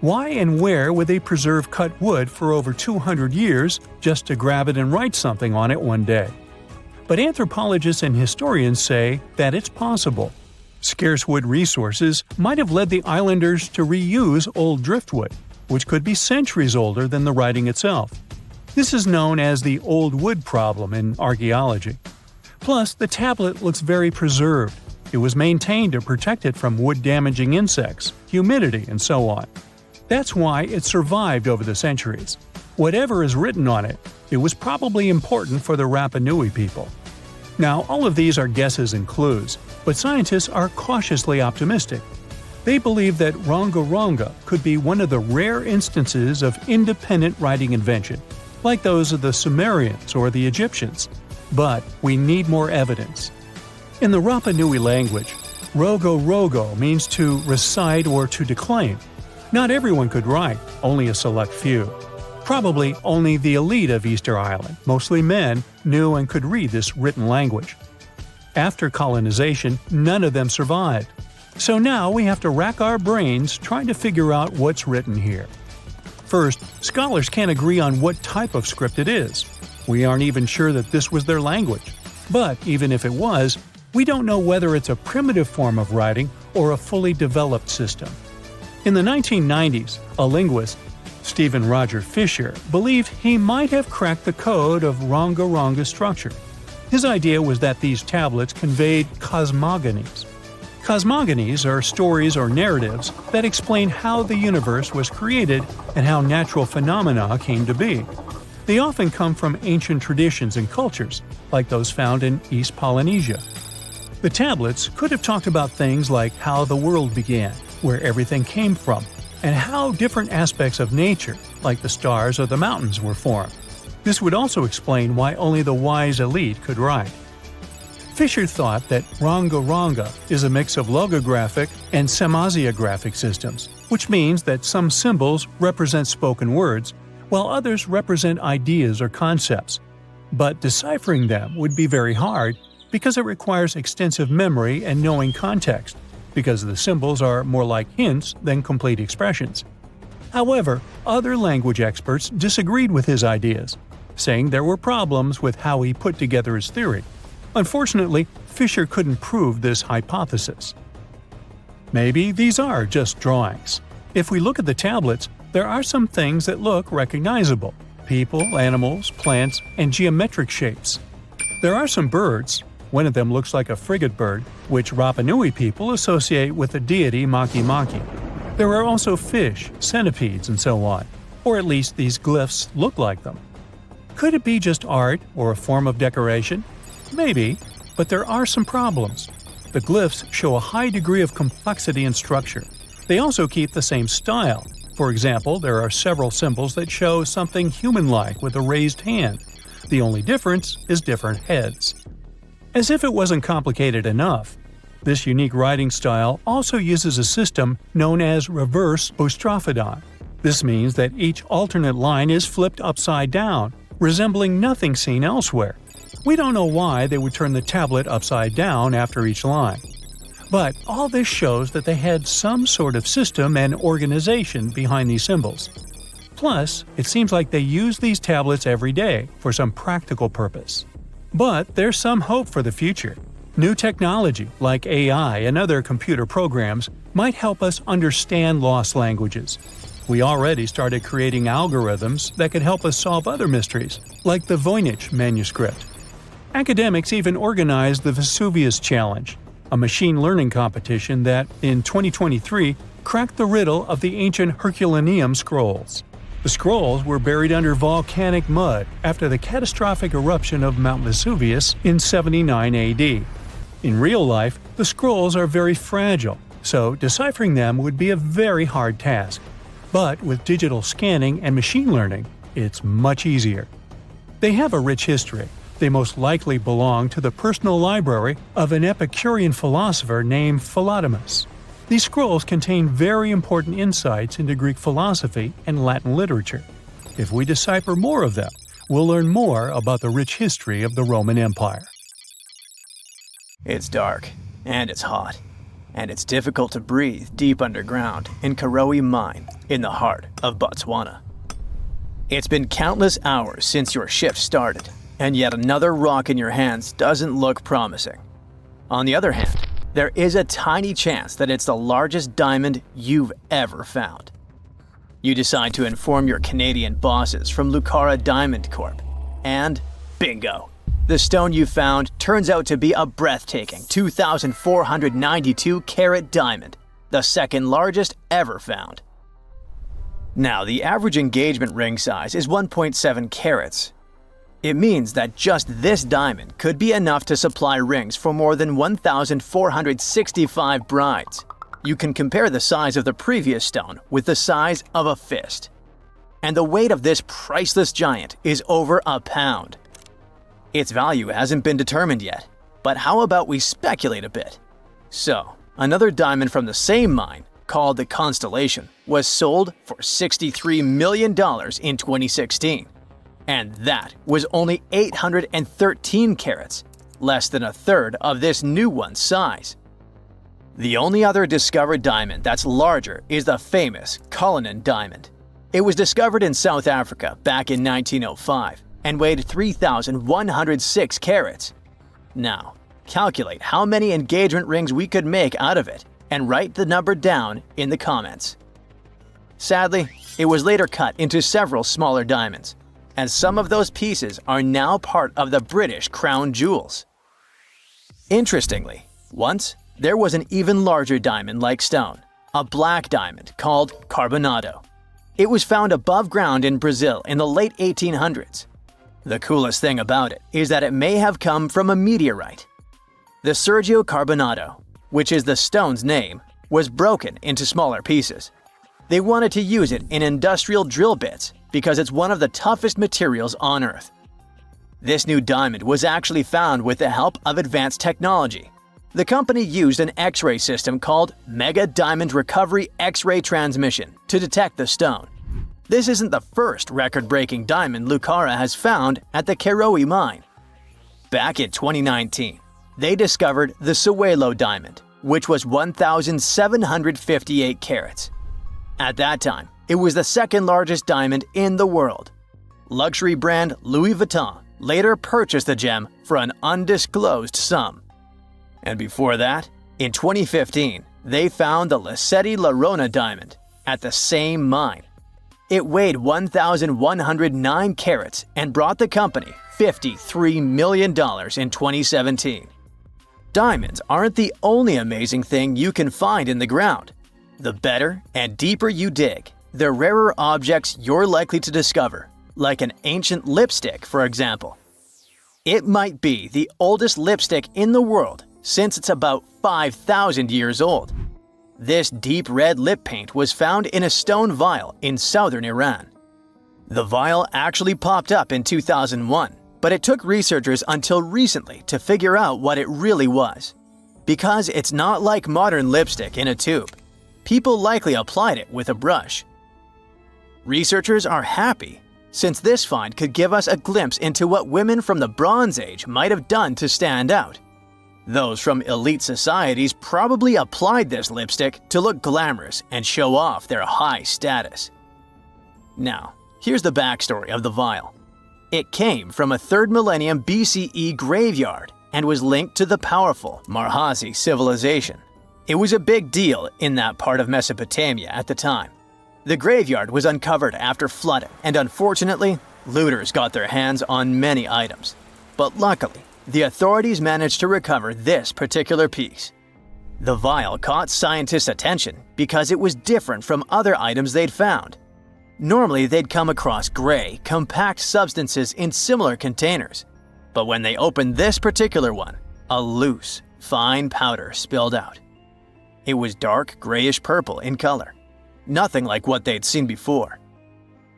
why and where would they preserve cut wood for over 200 years just to grab it and write something on it one day? But anthropologists and historians say that it's possible. Scarce wood resources might have led the islanders to reuse old driftwood, which could be centuries older than the writing itself. This is known as the old wood problem in archaeology. Plus, the tablet looks very preserved. It was maintained to protect it from wood-damaging insects, humidity, and so on. That's why it survived over the centuries. Whatever is written on it, it was probably important for the Rapa Nui people. Now, all of these are guesses and clues, but scientists are cautiously optimistic. They believe that Rongo Rongo could be one of the rare instances of independent writing invention, like those of the Sumerians or the Egyptians. But we need more evidence. In the Rapa Nui language, Rongo Rongo means to recite or to declaim. Not everyone could write, only a select few. Probably only the elite of Easter Island, mostly men, knew and could read this written language. After colonization, none of them survived. So now we have to rack our brains trying to figure out what's written here. First, scholars can't agree on what type of script it is. We aren't even sure that this was their language. But even if it was, we don't know whether it's a primitive form of writing or a fully developed system. In the 1990s, a linguist, Stephen Roger Fisher, believed he might have cracked the code of Rongo Rongo's structure. His idea was that these tablets conveyed cosmogonies. Cosmogonies are stories or narratives that explain how the universe was created and how natural phenomena came to be. They often come from ancient traditions and cultures, like those found in East Polynesia. The tablets could have talked about things like how the world began, where everything came from, and how different aspects of nature, like the stars or the mountains, were formed. This would also explain why only the wise elite could write. Fisher thought that Rongo Rongo is a mix of logographic and semasiographic systems, which means that some symbols represent spoken words, while others represent ideas or concepts. But deciphering them would be very hard because it requires extensive memory and knowing context, because the symbols are more like hints than complete expressions. However, other language experts disagreed with his ideas, saying there were problems with how he put together his theory. Unfortunately, Fisher couldn't prove this hypothesis. Maybe these are just drawings. If we look at the tablets, there are some things that look recognizable: people, animals, plants, and geometric shapes. There are some birds. One of them looks like a frigate bird, which Rapa Nui people associate with the deity Maki Maki. There are also fish, centipedes, and so on, or at least these glyphs look like them. Could it be just art or a form of decoration? Maybe, but there are some problems. The glyphs show a high degree of complexity and structure. They also keep the same style. For example, there are several symbols that show something human-like with a raised hand. The only difference is different heads. As if it wasn't complicated enough, this unique writing style also uses a system known as reverse boustrophodon. This means that each alternate line is flipped upside down, resembling nothing seen elsewhere. We don't know why they would turn the tablet upside down after each line. But all this shows that they had some sort of system and organization behind these symbols. Plus, it seems like they use these tablets every day for some practical purpose. But there's some hope for the future. New technology, like AI and other computer programs, might help us understand lost languages. We already started creating algorithms that could help us solve other mysteries, like the Voynich manuscript. Academics even organized the Vesuvius Challenge, a machine learning competition that, in 2023, cracked the riddle of the ancient Herculaneum scrolls. The scrolls were buried under volcanic mud after the catastrophic eruption of Mount Vesuvius in 79 AD. In real life, the scrolls are very fragile, so deciphering them would be a very hard task. But with digital scanning and machine learning, it's much easier. They have a rich history. They most likely belong to the personal library of an Epicurean philosopher named Philodemus. These scrolls contain very important insights into Greek philosophy and Latin literature. If we decipher more of them, we'll learn more about the rich history of the Roman Empire. It's dark, and it's hot, and it's difficult to breathe deep underground in Karowe Mine in the heart of Botswana. It's been countless hours since your shift started, and yet another rock in your hands doesn't look promising. On the other hand, there is a tiny chance that it's the largest diamond you've ever found. You decide to inform your Canadian bosses from Lucara Diamond Corp. And bingo! The stone you found turns out to be a breathtaking 2,492 carat diamond, the second largest ever found. Now, the average engagement ring size is 1.7 carats. It means that just this diamond could be enough to supply rings for more than 1,465 brides. You can compare the size of the previous stone with the size of a fist. And the weight of this priceless giant is over a pound. Its value hasn't been determined yet, but how about we speculate a bit? So, another diamond from the same mine, called the Constellation, was sold for $63 million in 2016. And that was only 813 carats, less than a third of this new one's size. The only other discovered diamond that's larger is the famous Cullinan diamond. It was discovered in South Africa back in 1905 and weighed 3,106 carats. Now, calculate how many engagement rings we could make out of it and write the number down in the comments. Sadly, it was later cut into several smaller diamonds, and some of those pieces are now part of the British crown jewels. Interestingly, once there was an even larger diamond-like stone, a black diamond called carbonado. It was found above ground in Brazil in the late 1800s. The coolest thing about it is that it may have come from a meteorite. The Sergio Carbonado, which is the stone's name, was broken into smaller pieces. They wanted to use it in industrial drill bits because it's one of the toughest materials on Earth. This new diamond was actually found with the help of advanced technology. The company used an X-ray system called Mega Diamond Recovery X-ray Transmission to detect the stone. This isn't the first record-breaking diamond Lucara has found at the Keroe mine. Back in 2019, they discovered the Suelo diamond, which was 1,758 carats. At that time, it was the second largest diamond in the world. Luxury brand Louis Vuitton later purchased the gem for an undisclosed sum. And before that, in 2015, they found the Lasceti La Rona diamond at the same mine. It weighed 1,109 carats and brought the company $53 million in 2017. Diamonds aren't the only amazing thing you can find in the ground. The better and deeper you dig, the rarer objects you're likely to discover, like an ancient lipstick, for example. It might be the oldest lipstick in the world since it's about 5,000 years old. This deep red lip paint was found in a stone vial in southern Iran. The vial actually popped up in 2001, but it took researchers until recently to figure out what it really was. Because it's not like modern lipstick in a tube, people likely applied it with a brush. Researchers are happy, since this find could give us a glimpse into what women from the Bronze Age might have done to stand out. Those from elite societies probably applied this lipstick to look glamorous and show off their high status. Now, here's the backstory of the vial. It came from a 3rd millennium BCE graveyard and was linked to the powerful Marhazi civilization. It was a big deal in that part of Mesopotamia at the time. The graveyard was uncovered after flooding, and unfortunately, looters got their hands on many items. But luckily, the authorities managed to recover this particular piece. The vial caught scientists' attention because it was different from other items they'd found. Normally, they'd come across gray, compact substances in similar containers. But when they opened this particular one, a loose, fine powder spilled out. It was dark grayish purple in color, nothing like what they'd seen before.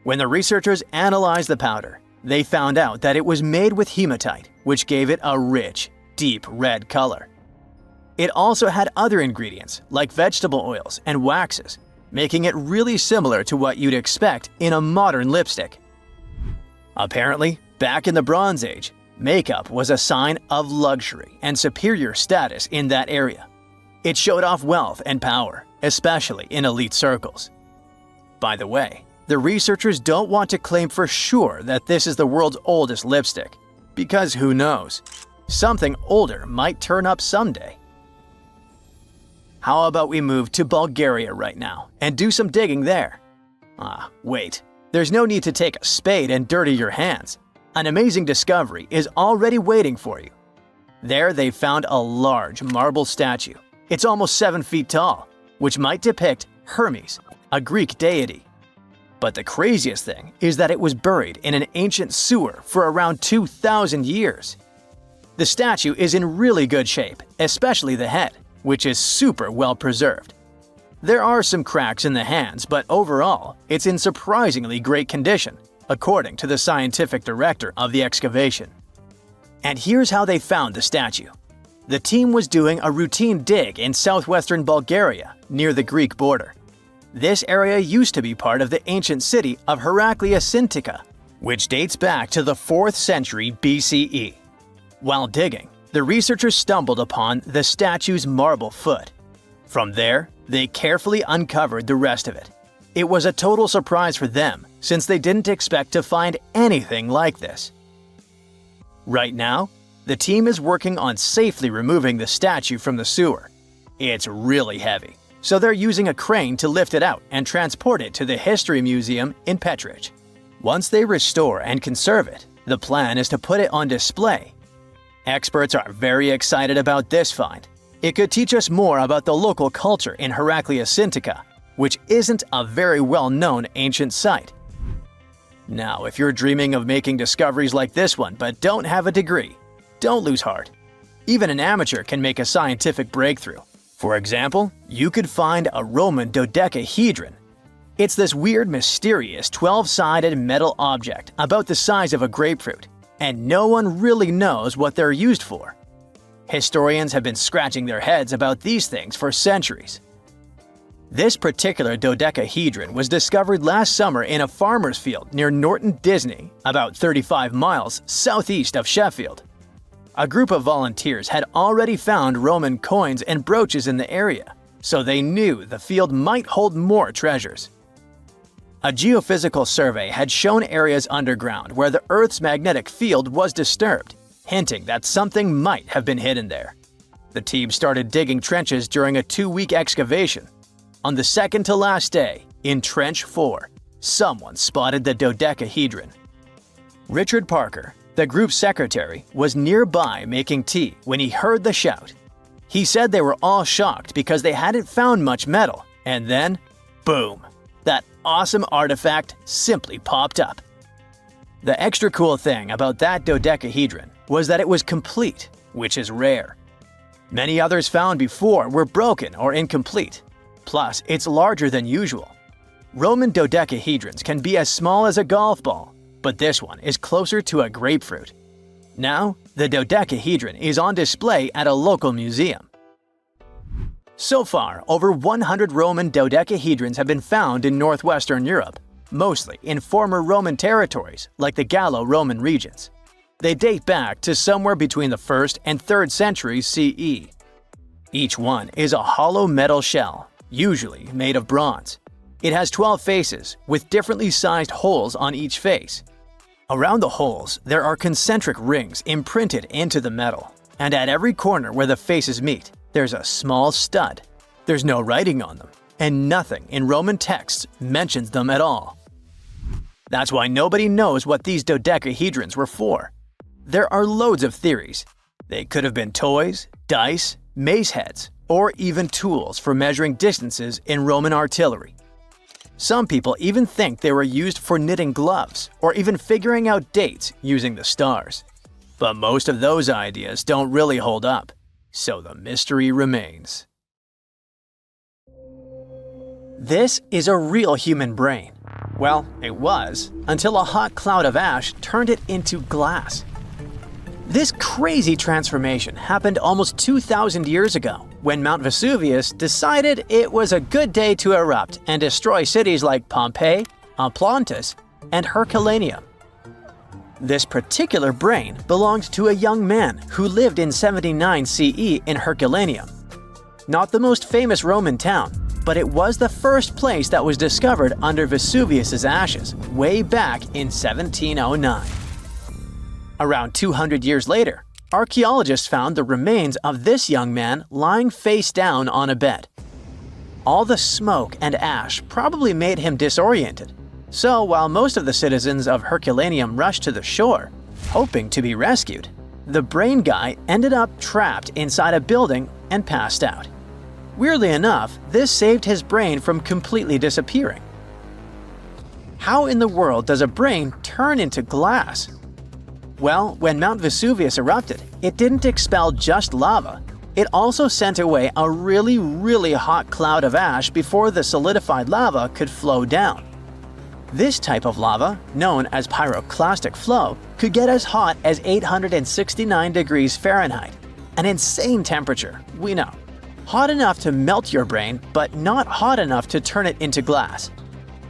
When the researchers analyzed the powder, they found out that it was made with hematite, which gave it a rich, deep red color. It also had other ingredients like vegetable oils and waxes, making it really similar to what you'd expect in a modern lipstick. Apparently, back in the Bronze Age, makeup was a sign of luxury and superior status in that area. It showed off wealth and power, especially in elite circles. By the way, the researchers don't want to claim for sure that this is the world's oldest lipstick, because who knows? Something older might turn up someday. How about we move to Bulgaria right now and do some digging there? Wait, there's no need to take a spade and dirty your hands. An amazing discovery is already waiting for you. There they found a large marble statue. It's almost 7 feet tall, which might depict Hermes, a Greek deity. But the craziest thing is that it was buried in an ancient sewer for around 2,000 years. The statue is in really good shape, especially the head, which is super well preserved. There are some cracks in the hands, but overall, it's in surprisingly great condition, according to the scientific director of the excavation. And here's how they found the statue. The team was doing a routine dig in southwestern Bulgaria, near the Greek border. This area used to be part of the ancient city of Heraklia Sintika, which dates back to the 4th century BCE. While digging, the researchers stumbled upon the statue's marble foot. From there, they carefully uncovered the rest of it. It was a total surprise for them, since they didn't expect to find anything like this. Right now, the team is working on safely removing the statue from the sewer. It's really heavy, so they're using a crane to lift it out and transport it to the History Museum in Petrich. Once they restore and conserve it, the plan is to put it on display. Experts are very excited about this find. It could teach us more about the local culture in Heraclea Sintica, which isn't a very well-known ancient site. Now, if you're dreaming of making discoveries like this one but don't have a degree, don't lose heart. Even an amateur can make a scientific breakthrough. For example, you could find a Roman dodecahedron. It's this weird, mysterious 12-sided metal object about the size of a grapefruit, and no one really knows what they're used for. Historians have been scratching their heads about these things for centuries. This particular dodecahedron was discovered last summer in a farmer's field near Norton Disney, about 35 miles southeast of Sheffield. A group of volunteers had already found Roman coins and brooches in the area, so they knew the field might hold more treasures. A geophysical survey had shown areas underground where the Earth's magnetic field was disturbed, hinting that something might have been hidden there. The team started digging trenches during a 2-week excavation. On the second to last day, in Trench 4, someone spotted the dodecahedron. Richard Parker, the group's secretary, was nearby making tea when he heard the shout. He said they were all shocked because they hadn't found much metal, and then, boom, that awesome artifact simply popped up. The extra cool thing about that dodecahedron was that it was complete, which is rare. Many others found before were broken or incomplete. Plus, it's larger than usual. Roman dodecahedrons can be as small as a golf ball, but this one is closer to a grapefruit. Now, the dodecahedron is on display at a local museum. So far, over 100 Roman dodecahedrons have been found in northwestern Europe, mostly in former Roman territories like the Gallo-Roman regions. They date back to somewhere between the 1st and 3rd centuries CE. Each one is a hollow metal shell, usually made of bronze. It has 12 faces, with differently sized holes on each face. Around the holes, there are concentric rings imprinted into the metal, and at every corner where the faces meet, there's a small stud. There's no writing on them, and nothing in Roman texts mentions them at all. That's why nobody knows what these dodecahedrons were for. There are loads of theories. They could have been toys, dice, mace heads, or even tools for measuring distances in Roman artillery. Some people even think they were used for knitting gloves or even figuring out dates using the stars. But most of those ideas don't really hold up, so the mystery remains. This is a real human brain. Well, it was, until a hot cloud of ash turned it into glass. This crazy transformation happened almost 2,000 years ago, when Mount Vesuvius decided it was a good day to erupt and destroy cities like Pompeii, Oplontis, and Herculaneum. This particular brain belonged to a young man who lived in 79 CE in Herculaneum. Not the most famous Roman town, but it was the first place that was discovered under Vesuvius's ashes way back in 1709. Around 200 years later, archaeologists found the remains of this young man lying face down on a bed. All the smoke and ash probably made him disoriented, so while most of the citizens of Herculaneum rushed to the shore, hoping to be rescued, the brain guy ended up trapped inside a building and passed out. Weirdly enough, this saved his brain from completely disappearing. How in the world does a brain turn into glass? Well, when Mount Vesuvius erupted, it didn't expel just lava. It also sent away a really hot cloud of ash before the solidified lava could flow down. This type of lava, known as pyroclastic flow, could get as hot as 869 degrees Fahrenheit. An insane temperature, we know. Hot enough to melt your brain, but not hot enough to turn it into glass.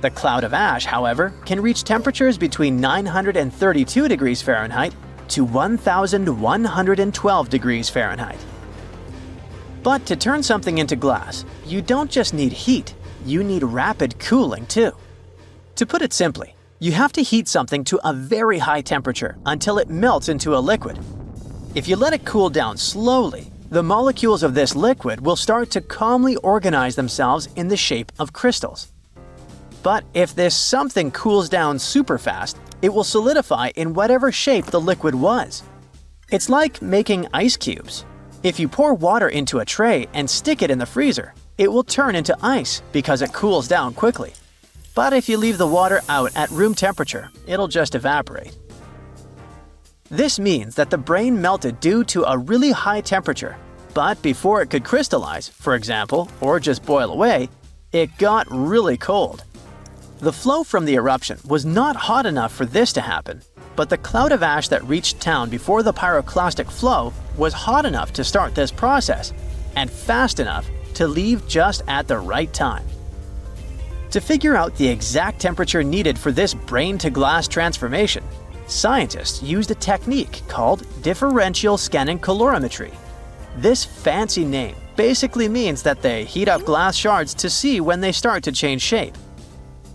The cloud of ash, however, can reach temperatures between 932 degrees Fahrenheit to 1,112 degrees Fahrenheit. But to turn something into glass, you don't just need heat, you need rapid cooling too. To put it simply, you have to heat something to a very high temperature until it melts into a liquid. If you let it cool down slowly, the molecules of this liquid will start to calmly organize themselves in the shape of crystals. But if this something cools down super fast, it will solidify in whatever shape the liquid was. It's like making ice cubes. If you pour water into a tray and stick it in the freezer, it will turn into ice because it cools down quickly. But if you leave the water out at room temperature, it'll just evaporate. This means that the brain melted due to a really high temperature, but before it could crystallize, for example, or just boil away, it got really cold. The flow from the eruption was not hot enough for this to happen, but the cloud of ash that reached town before the pyroclastic flow was hot enough to start this process, and fast enough to leave just at the right time. To figure out the exact temperature needed for this brain-to-glass transformation, scientists used a technique called differential scanning calorimetry. This fancy name basically means that they heat up glass shards to see when they start to change shape.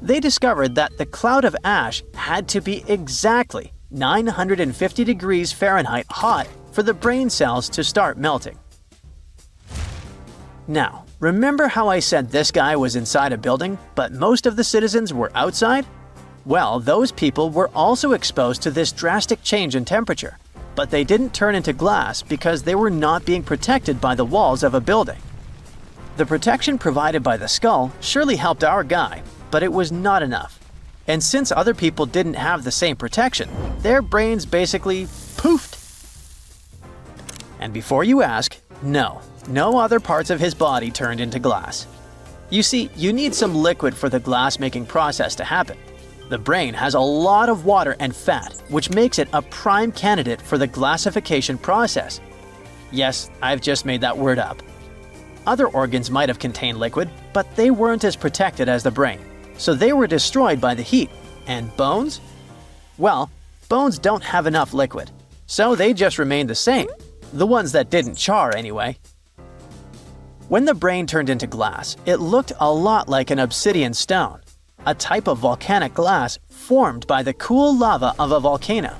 They discovered that the cloud of ash had to be exactly 950 degrees Fahrenheit hot for the brain cells to start melting. Now, remember how I said this guy was inside a building, but most of the citizens were outside? Well, those people were also exposed to this drastic change in temperature, but they didn't turn into glass because they were not being protected by the walls of a building. The protection provided by the skull surely helped our guy, but it was not enough. And since other people didn't have the same protection, their brains basically poofed. And before you ask, no other parts of his body turned into glass. You see, you need some liquid for the glass-making process to happen. The brain has a lot of water and fat, which makes it a prime candidate for the glassification process. Yes, I've just made that word up. Other organs might have contained liquid, but they weren't as protected as the brain, so they were destroyed by the heat. And bones? Well, bones don't have enough liquid, so they just remained the same. The ones that didn't char, anyway. When the brain turned into glass, it looked a lot like an obsidian stone, a type of volcanic glass formed by the cool lava of a volcano.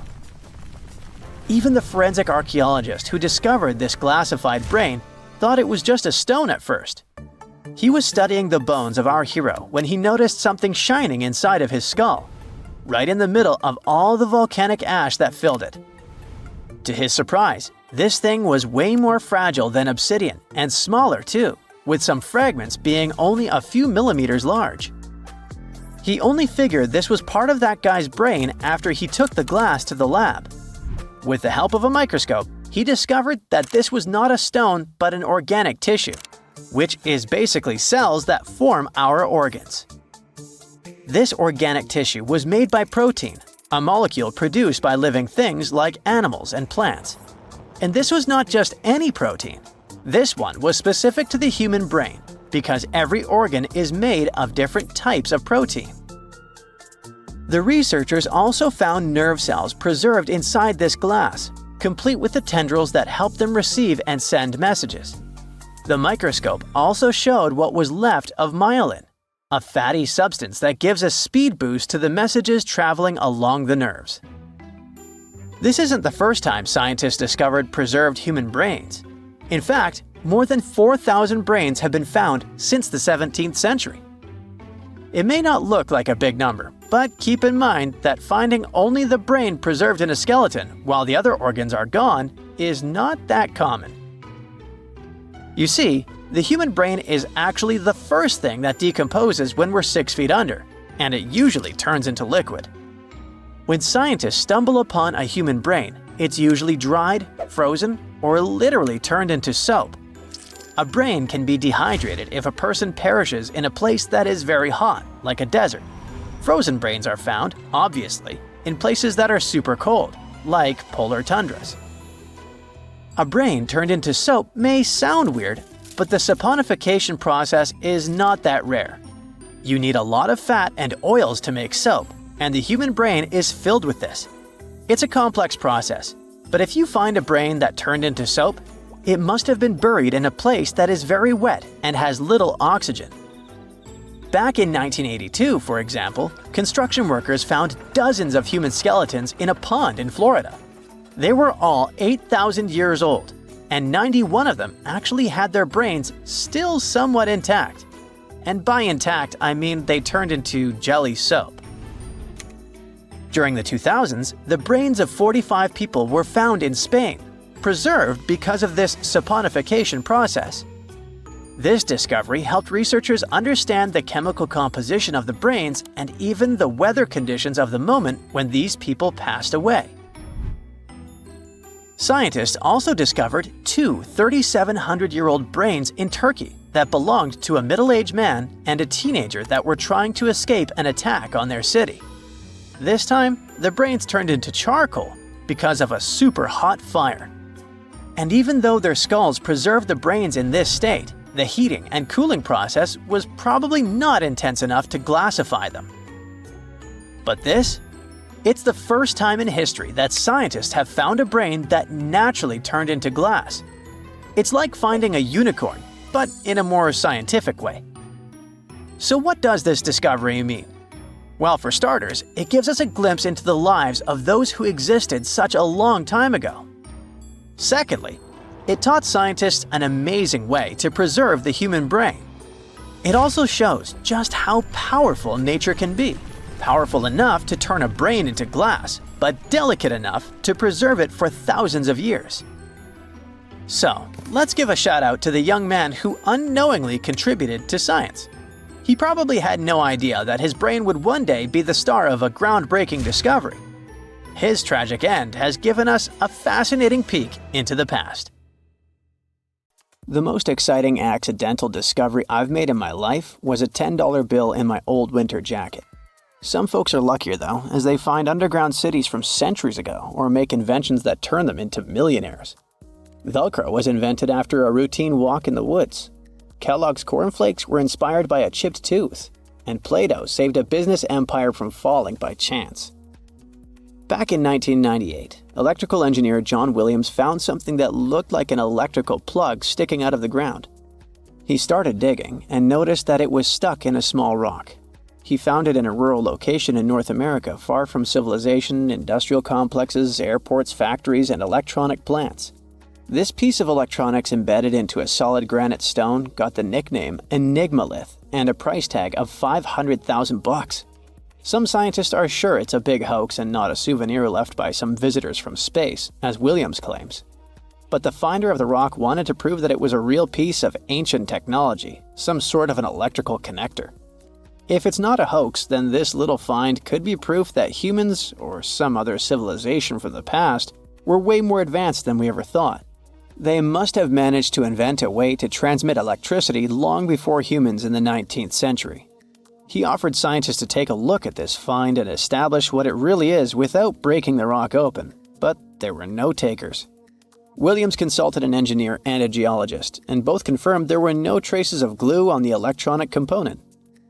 Even the forensic archaeologist who discovered this glassified brain thought it was just a stone at first. He was studying the bones of our hero when he noticed something shining inside of his skull, right in the middle of all the volcanic ash that filled it. To his surprise, this thing was way more fragile than obsidian and smaller too, with some fragments being only a few millimeters large. He only figured this was part of that guy's brain after he took the glass to the lab. With the help of a microscope, he discovered that this was not a stone but an organic tissue, which is basically cells that form our organs. This organic tissue was made by protein, a molecule produced by living things like animals and plants. And this was not just any protein. This one was specific to the human brain because every organ is made of different types of protein. The researchers also found nerve cells preserved inside this glass, complete with the tendrils that help them receive and send messages. The microscope also showed what was left of myelin, a fatty substance that gives a speed boost to the messages traveling along the nerves. This isn't the first time scientists discovered preserved human brains. In fact, more than 4,000 brains have been found since the 17th century. It may not look like a big number, but keep in mind that finding only the brain preserved in a skeleton while the other organs are gone is not that common. You see, the human brain is actually the first thing that decomposes when we're 6 feet under, and it usually turns into liquid. When scientists stumble upon a human brain, it's usually dried, frozen, or literally turned into soap. A brain can be dehydrated if a person perishes in a place that is very hot, like a desert. Frozen brains are found, obviously, in places that are super cold, like polar tundras. A brain turned into soap may sound weird, but the saponification process is not that rare. You need a lot of fat and oils to make soap, and the human brain is filled with this. It's a complex process, but if you find a brain that turned into soap, it must have been buried in a place that is very wet and has little oxygen. Back in 1982, for example, construction workers found dozens of human skeletons in a pond in Florida. They were all 8,000 years old, and 91 of them actually had their brains still somewhat intact. And by intact, I mean they turned into jelly soap. During the 2000s, the brains of 45 people were found in Spain, preserved because of this saponification process. This discovery helped researchers understand the chemical composition of the brains and even the weather conditions of the moment when these people passed away. Scientists also discovered two 3,700-year-old brains in Turkey that belonged to a middle-aged man and a teenager that were trying to escape an attack on their city. This time, the brains turned into charcoal because of a super hot fire. And even though their skulls preserved the brains in this state, the heating and cooling process was probably not intense enough to glassify them. But this? It's the first time in history that scientists have found a brain that naturally turned into glass. It's like finding a unicorn, but in a more scientific way. So what does this discovery mean? Well, for starters, it gives us a glimpse into the lives of those who existed such a long time ago. Secondly, it taught scientists an amazing way to preserve the human brain. It also shows just how powerful nature can be. Powerful enough to turn a brain into glass, but delicate enough to preserve it for thousands of years. So, let's give a shout out to the young man who unknowingly contributed to science. He probably had no idea that his brain would one day be the star of a groundbreaking discovery. His tragic end has given us a fascinating peek into the past. The most exciting accidental discovery I've made in my life was a $10 bill in my old winter jacket. Some folks are luckier though, as they find underground cities from centuries ago or make inventions that turn them into millionaires. Velcro was invented after a routine walk in the woods. Kellogg's cornflakes were inspired by a chipped tooth, and Play-Doh saved a business empire from falling by chance. Back in 1998, electrical engineer John Williams found something that looked like an electrical plug sticking out of the ground. He started digging and noticed that it was stuck in a small rock. He found it in a rural location in North America, far from civilization, industrial complexes, airports, factories, and electronic plants. This piece of electronics embedded into a solid granite stone got the nickname Enigmalith and a price tag of $500,000. Some scientists are sure it's a big hoax and not a souvenir left by some visitors from space, as Williams claims. But the finder of the rock wanted to prove that it was a real piece of ancient technology, some sort of an electrical connector. If it's not a hoax, then this little find could be proof that humans, or some other civilization from the past, were way more advanced than we ever thought. They must have managed to invent a way to transmit electricity long before humans in the 19th century. He offered scientists to take a look at this find and establish what it really is without breaking the rock open, but there were no takers. Williams consulted an engineer and a geologist, and both confirmed there were no traces of glue on the electronic component.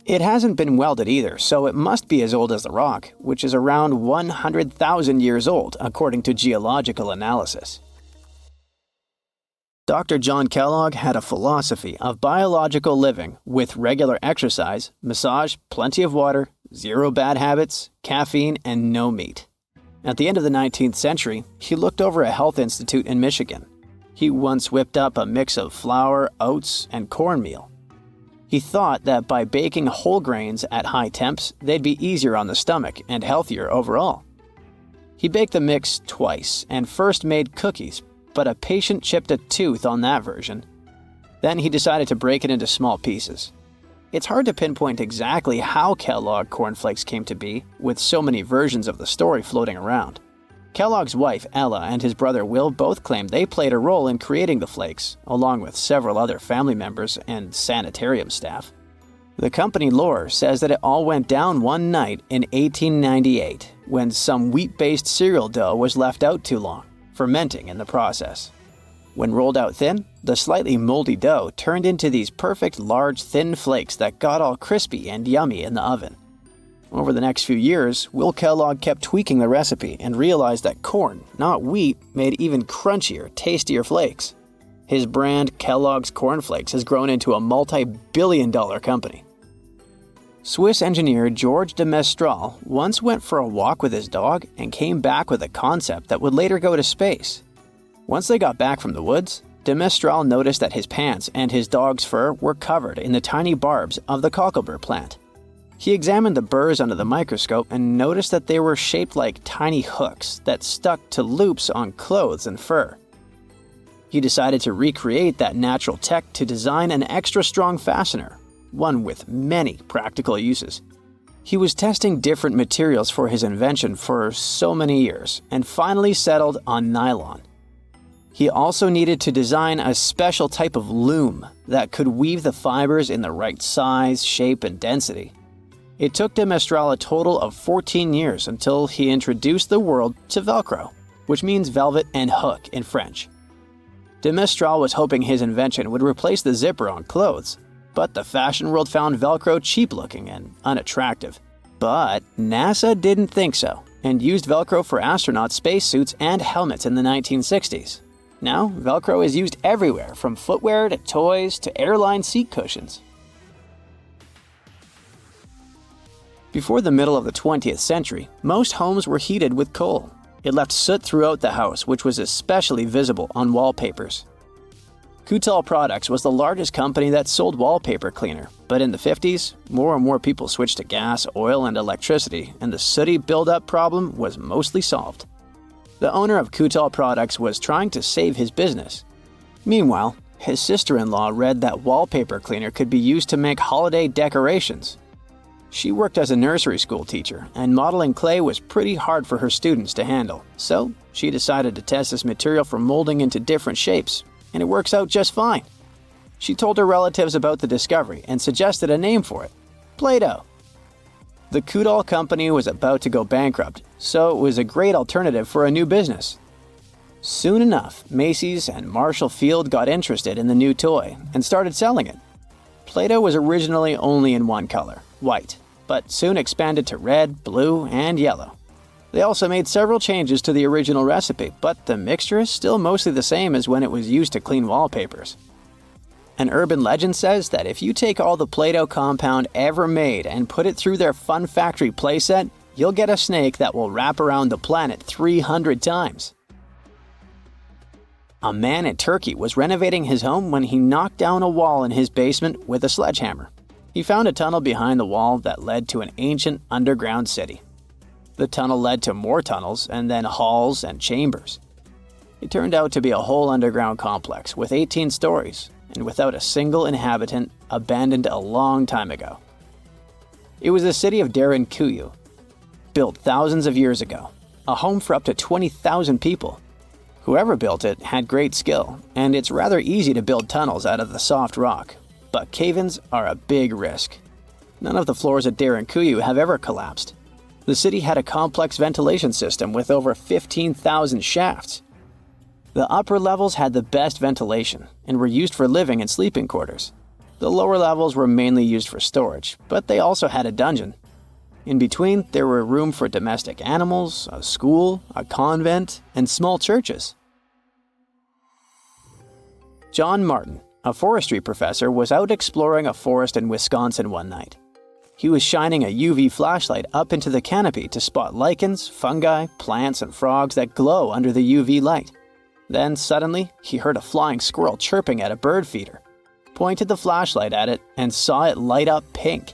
It hasn't been welded either, so it must be as old as the rock, which is around 100,000 years old, according to geological analysis. Dr. John Kellogg had a philosophy of biological living with regular exercise, massage, plenty of water, zero bad habits, caffeine, and no meat. At the end of the 19th century, he looked over a health institute in Michigan. He once whipped up a mix of flour, oats, and cornmeal. He thought that by baking whole grains at high temps, they'd be easier on the stomach and healthier overall. He baked the mix twice and first made cookies, but a patient chipped a tooth on that version. Then he decided to break it into small pieces. It's hard to pinpoint exactly how Kellogg cornflakes came to be, with so many versions of the story floating around. Kellogg's wife, Ella, and his brother Will both claimed they played a role in creating the flakes, along with several other family members and sanitarium staff. The company lore says that it all went down one night in 1898, when some wheat-based cereal dough was left out too long, fermenting in the process. When rolled out thin, the slightly moldy dough turned into these perfect large thin flakes that got all crispy and yummy in the oven. Over the next few years, Will Kellogg kept tweaking the recipe and realized that corn, not wheat, made even crunchier, tastier flakes. His brand, Kellogg's Corn Flakes, has grown into a multi-billion-dollar company. Swiss engineer George de Mestral once went for a walk with his dog and came back with a concept that would later go to space. Once they got back from the woods, de Mestral noticed that his pants and his dog's fur were covered in the tiny barbs of the cocklebur plant. He examined the burrs under the microscope and noticed that they were shaped like tiny hooks that stuck to loops on clothes and fur. He decided to recreate that natural tech to design an extra strong fastener, one with many practical uses. He was testing different materials for his invention for so many years and finally settled on nylon. He also needed to design a special type of loom that could weave the fibers in the right size, shape, and density. It took de Mestral a total of 14 years until he introduced the world to Velcro, which means velvet and hook in French. De Mestral was hoping his invention would replace the zipper on clothes, but the fashion world found Velcro cheap-looking and unattractive. But NASA didn't think so, and used Velcro for astronaut spacesuits and helmets in the 1960s. Now, Velcro is used everywhere, from footwear to toys to airline seat cushions. Before the middle of the 20th century, most homes were heated with coal. It left soot throughout the house, which was especially visible on wallpapers. Kutal Products was the largest company that sold wallpaper cleaner, but in the 50s, more and more people switched to gas, oil, and electricity, and the sooty buildup problem was mostly solved. The owner of Kutal Products was trying to save his business. Meanwhile, his sister-in-law read that wallpaper cleaner could be used to make holiday decorations. She worked as a nursery school teacher, and modeling clay was pretty hard for her students to handle, so she decided to test this material for molding into different shapes, and it works out just fine. She told her relatives about the discovery and suggested a name for it: Play-Doh. The Kutal company was about to go bankrupt, so it was a great alternative for a new business. Soon enough, Macy's and Marshall Field got interested in the new toy and started selling it. Play-Doh was originally only in one color, white, but soon expanded to red, blue, and yellow. They also made several changes to the original recipe, but the mixture is still mostly the same as when it was used to clean wallpapers. An urban legend says that if you take all the Play-Doh compound ever made and put it through their Fun Factory playset, you'll get a snake that will wrap around the planet 300 times. A man in Turkey was renovating his home when he knocked down a wall in his basement with a sledgehammer. He found a tunnel behind the wall that led to an ancient underground city. The tunnel led to more tunnels and then halls and chambers. It turned out to be a whole underground complex with 18 stories and without a single inhabitant, abandoned a long time ago. It was the city of Derinkuyu, built thousands of years ago, a home for up to 20,000 people. Whoever built it had great skill, and it's rather easy to build tunnels out of the soft rock, but cave-ins are a big risk. None of the floors at Derinkuyu have ever collapsed. The city had a complex ventilation system with over 15,000 shafts. The upper levels had the best ventilation and were used for living and sleeping quarters. The lower levels were mainly used for storage, but they also had a dungeon. In between, there were room for domestic animals, a school, a convent, and small churches. John Martin, a forestry professor, was out exploring a forest in Wisconsin one night. He was shining a UV flashlight up into the canopy to spot lichens, fungi, plants, and frogs that glow under the UV light. Then suddenly, he heard a flying squirrel chirping at a bird feeder, pointed the flashlight at it, and saw it light up pink.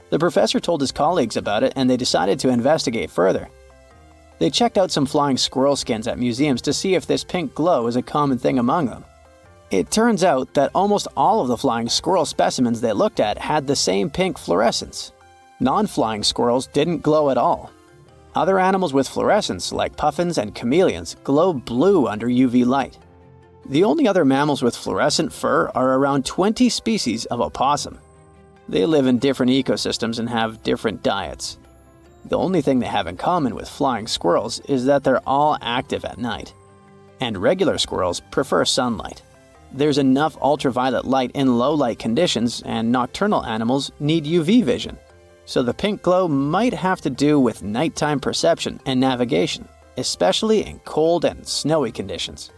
The professor told his colleagues about it, and they decided to investigate further. They checked out some flying squirrel skins at museums to see if this pink glow is a common thing among them. It turns out that almost all of the flying squirrel specimens they looked at had the same pink fluorescence. Non-flying squirrels didn't glow at all. Other animals with fluorescence, like puffins and chameleons, glow blue under UV light. The only other mammals with fluorescent fur are around 20 species of opossum. They live in different ecosystems and have different diets. The only thing they have in common with flying squirrels is that they're all active at night. And regular squirrels prefer sunlight. There's enough ultraviolet light in low-light conditions, and nocturnal animals need UV vision. So the pink glow might have to do with nighttime perception and navigation, especially in cold and snowy conditions.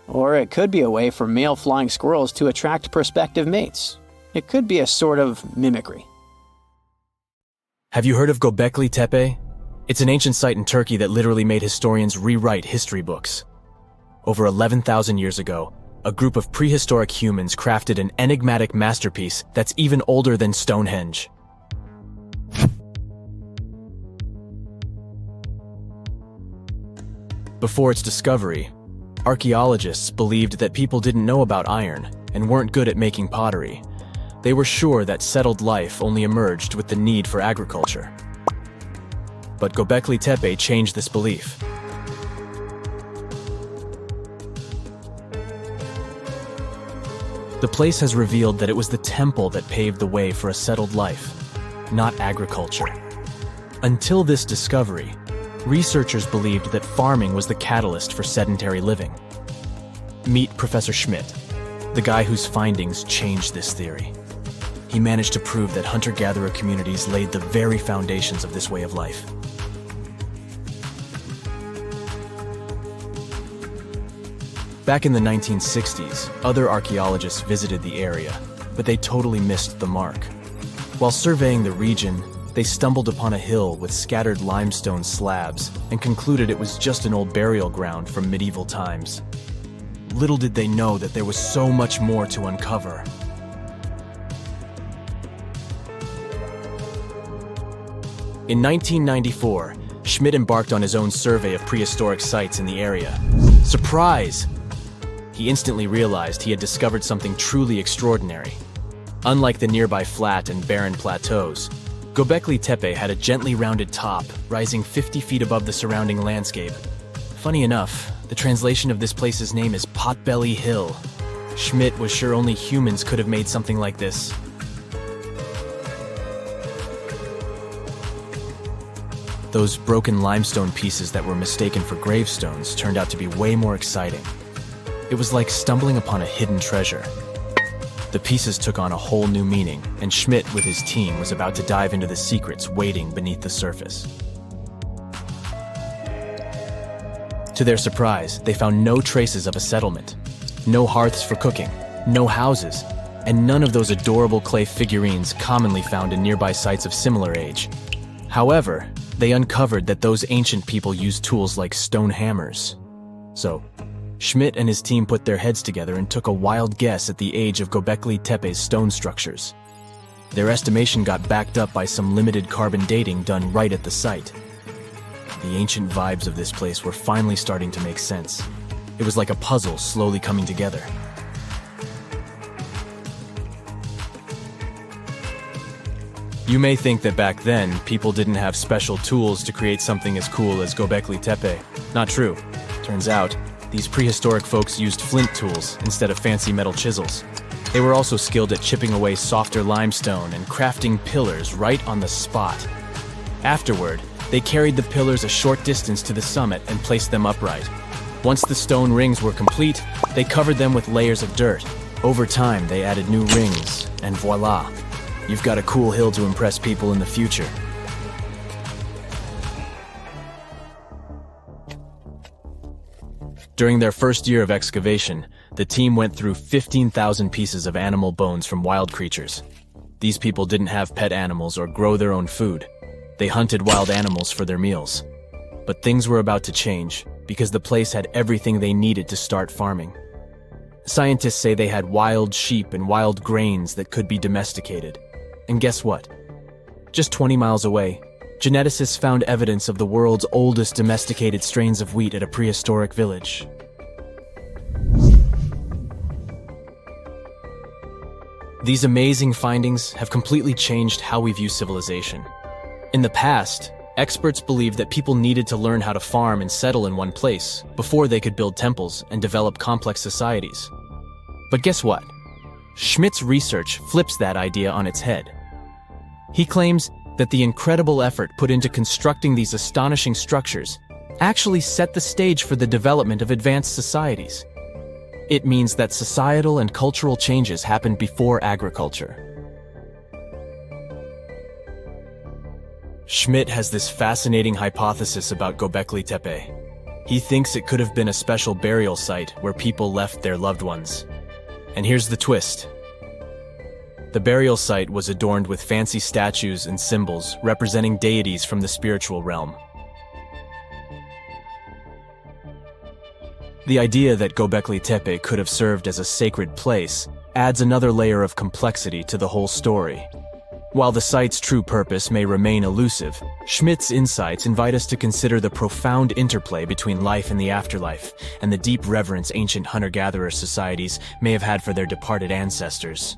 Or it could be a way for male flying squirrels to attract prospective mates. It could be a sort of mimicry. Have you heard of Gobekli Tepe? It's an ancient site in Turkey that literally made historians rewrite history books. Over 11,000 years ago, a group of prehistoric humans crafted an enigmatic masterpiece that's even older than Stonehenge. Before its discovery, Archaeologists believed that people didn't know about iron and weren't good at making pottery. They were sure that settled life only emerged with the need for agriculture. But Gobekli Tepe changed this belief. The place has revealed that it was the temple that paved the way for a settled life, not agriculture. Until this discovery, researchers believed that farming was the catalyst for sedentary living. Meet Professor Schmidt, the guy whose findings changed this theory. He managed to prove that hunter-gatherer communities laid the very foundations of this way of life. Back in the 1960s, other archaeologists visited the area, but they totally missed the mark. While surveying the region, they stumbled upon a hill with scattered limestone slabs and concluded it was just an old burial ground from medieval times. Little did they know that there was so much more to uncover. In 1994, Schmidt embarked on his own survey of prehistoric sites in the area. Surprise! He instantly realized he had discovered something truly extraordinary. Unlike the nearby flat and barren plateaus, Gobekli Tepe had a gently rounded top, rising 50 feet above the surrounding landscape. Funny enough, the translation of this place's name is Potbelly Hill. Schmidt was sure only humans could have made something like this. Those broken limestone pieces that were mistaken for gravestones turned out to be way more exciting. It was like stumbling upon a hidden treasure. The pieces took on a whole new meaning, and Schmidt with his team was about to dive into the secrets waiting beneath the surface. To their surprise, they found no traces of a settlement, no hearths for cooking, no houses, and none of those adorable clay figurines commonly found in nearby sites of similar age. However, they uncovered that those ancient people used tools like stone hammers. So, Schmidt and his team put their heads together and took a wild guess at the age of Gobekli Tepe's stone structures. Their estimation got backed up by some limited carbon dating done right at the site. The ancient vibes of this place were finally starting to make sense. It was like a puzzle slowly coming together. You may think that back then, people didn't have special tools to create something as cool as Gobekli Tepe. Not true. Turns out, these prehistoric folks used flint tools instead of fancy metal chisels. They were also skilled at chipping away softer limestone and crafting pillars right on the spot. Afterward, they carried the pillars a short distance to the summit and placed them upright. Once the stone rings were complete, they covered them with layers of dirt. Over time, they added new rings, and voila! You've got a cool hill to impress people in the future. During their first year of excavation, the team went through 15,000 pieces of animal bones from wild creatures. These people didn't have pet animals or grow their own food. They hunted wild animals for their meals. But things were about to change, because the place had everything they needed to start farming. Scientists say they had wild sheep and wild grains that could be domesticated. And guess what? Just 20 miles away, geneticists found evidence of the world's oldest domesticated strains of wheat at a prehistoric village. These amazing findings have completely changed how we view civilization. In the past, experts believed that people needed to learn how to farm and settle in one place before they could build temples and develop complex societies. But guess what? Schmidt's research flips that idea on its head. He claims that the incredible effort put into constructing these astonishing structures actually set the stage for the development of advanced societies. It means that societal and cultural changes happened before agriculture. Schmidt has this fascinating hypothesis about Gobekli Tepe. He thinks it could have been a special burial site where people left their loved ones. And here's the twist. The burial site was adorned with fancy statues and symbols representing deities from the spiritual realm. The idea that Gobekli Tepe could have served as a sacred place adds another layer of complexity to the whole story. While the site's true purpose may remain elusive, Schmidt's insights invite us to consider the profound interplay between life and the afterlife, and the deep reverence ancient hunter-gatherer societies may have had for their departed ancestors.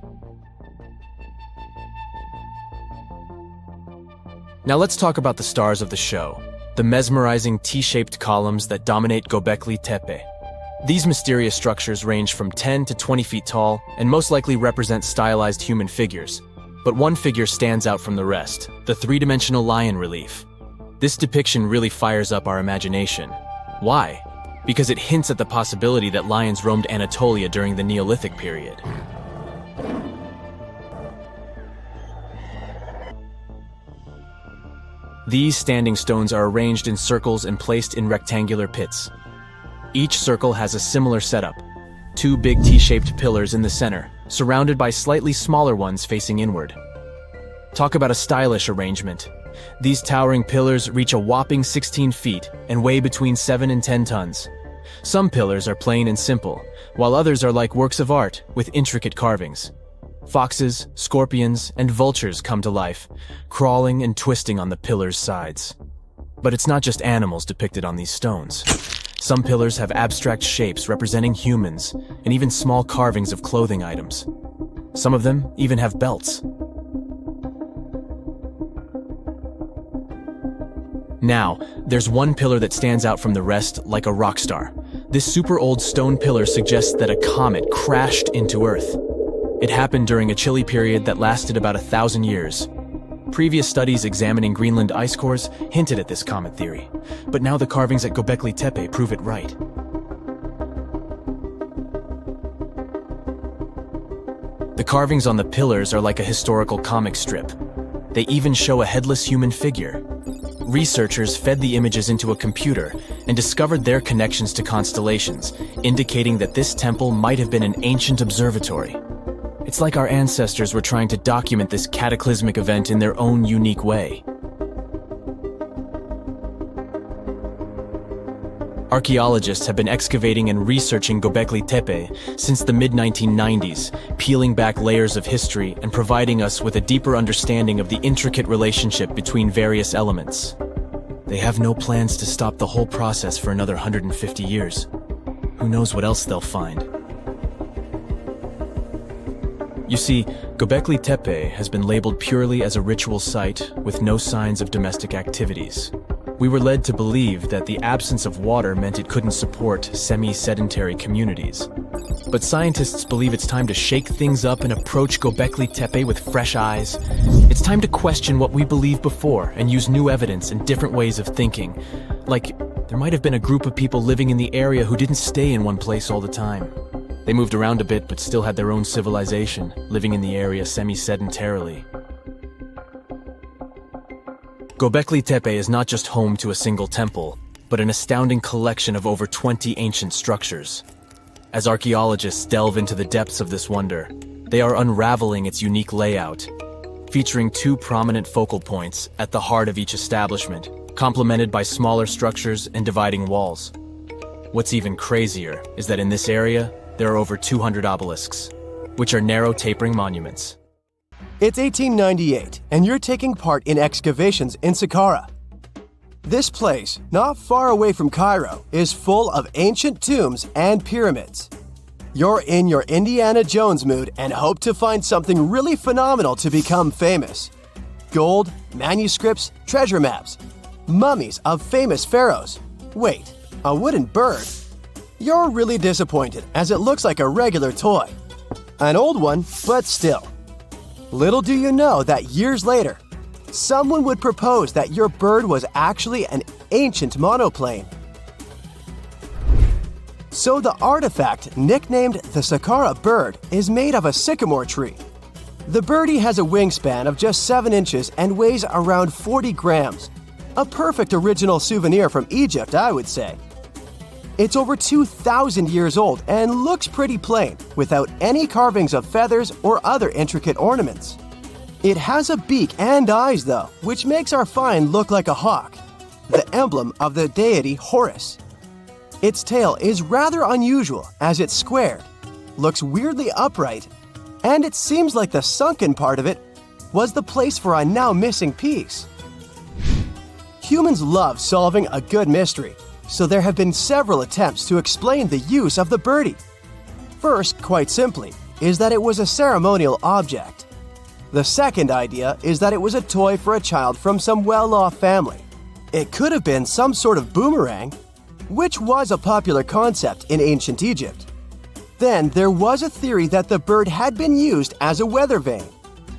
Now let's talk about the stars of the show, the mesmerizing T-shaped columns that dominate Gobekli Tepe. These mysterious structures range from 10 to 20 feet tall and most likely represent stylized human figures. But one figure stands out from the rest, the three-dimensional lion relief. This depiction really fires up our imagination. Why? Because it hints at the possibility that lions roamed Anatolia during the Neolithic period. These standing stones are arranged in circles and placed in rectangular pits. Each circle has a similar setup. Two big T-shaped pillars in the center, surrounded by slightly smaller ones facing inward. Talk about a stylish arrangement. These towering pillars reach a whopping 16 feet and weigh between 7 and 10 tons. Some pillars are plain and simple, while others are like works of art with intricate carvings. Foxes, scorpions, and vultures come to life, crawling and twisting on the pillars' sides. But it's not just animals depicted on these stones. Some pillars have abstract shapes representing humans, and even small carvings of clothing items. Some of them even have belts. Now, there's one pillar that stands out from the rest like a rock star. This super old stone pillar suggests that a comet crashed into Earth. It happened during a chilly period that lasted about 1,000 years. Previous studies examining Greenland ice cores hinted at this comet theory, but now the carvings at Gobekli Tepe prove it right. The carvings on the pillars are like a historical comic strip. They even show a headless human figure. Researchers fed the images into a computer and discovered their connections to constellations, indicating that this temple might have been an ancient observatory. It's like our ancestors were trying to document this cataclysmic event in their own unique way. Archaeologists have been excavating and researching Gobekli Tepe since the mid-1990s, peeling back layers of history and providing us with a deeper understanding of the intricate relationship between various elements. They have no plans to stop the whole process for another 150 years. Who knows what else they'll find? You see, Gobekli Tepe has been labeled purely as a ritual site with no signs of domestic activities. We were led to believe that the absence of water meant it couldn't support semi-sedentary communities. But scientists believe it's time to shake things up and approach Gobekli Tepe with fresh eyes. It's time to question what we believed before and use new evidence and different ways of thinking. Like, there might have been a group of people living in the area who didn't stay in one place all the time. They moved around a bit but still had their own civilization, living in the area semi-sedentarily. Gobekli Tepe is not just home to a single temple, but an astounding collection of over 20 ancient structures. As archaeologists delve into the depths of this wonder, they are unraveling its unique layout, featuring two prominent focal points at the heart of each establishment, complemented by smaller structures and dividing walls. What's even crazier is that in this area, there are over 200 obelisks, which are narrow tapering monuments. It's 1898, and you're taking part in excavations in Saqqara. This place, not far away from Cairo, is full of ancient tombs and pyramids. You're in your Indiana Jones mood and hope to find something really phenomenal to become famous. Gold, manuscripts, treasure maps, mummies of famous pharaohs. Wait, a wooden bird? You're really disappointed as it looks like a regular toy. An old one, but still. Little do you know that years later, someone would propose that your bird was actually an ancient monoplane. So the artifact, nicknamed the Saqqara bird, is made of a sycamore tree. The birdie has a wingspan of just 7 inches and weighs around 40 grams. A perfect original souvenir from Egypt, I would say. It's over 2,000 years old and looks pretty plain, without any carvings of feathers or other intricate ornaments. It has a beak and eyes though, which makes our find look like a hawk, the emblem of the deity Horus. Its tail is rather unusual as it's squared, looks weirdly upright, and it seems like the sunken part of it was the place for a now missing piece. Humans love solving a good mystery, so there have been several attempts to explain the use of the birdie. First, quite simply, is that it was a ceremonial object. The second idea is that it was a toy for a child from some well-off family. It could have been some sort of boomerang, which was a popular concept in ancient Egypt. Then there was a theory that the bird had been used as a weather vane.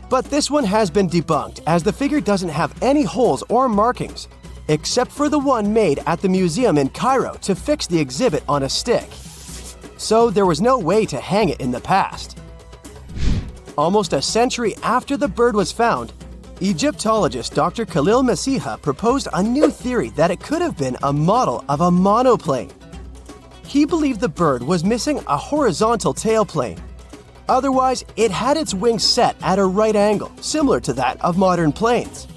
But this one has been debunked as the figure doesn't have any holes or markings, except for the one made at the museum in Cairo to fix the exhibit on a stick. So there was no way to hang it in the past. Almost a century after the bird was found, Egyptologist Dr. Khalil Masiha proposed a new theory that it could have been a model of a monoplane. He believed the bird was missing a horizontal tailplane. Otherwise, it had its wings set at a right angle, similar to that of modern planes.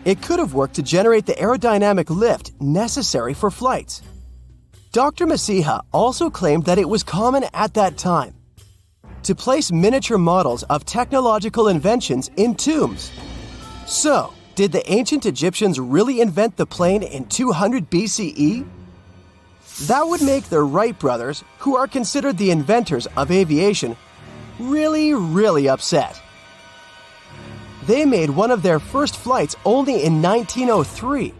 It could have worked to generate the aerodynamic lift necessary for flights. Dr. Masiha also claimed that it was common at that time to place miniature models of technological inventions in tombs. So, did the ancient Egyptians really invent the plane in 200 BCE? That would make the Wright brothers, who are considered the inventors of aviation, really upset. They made one of their first flights only in 1903.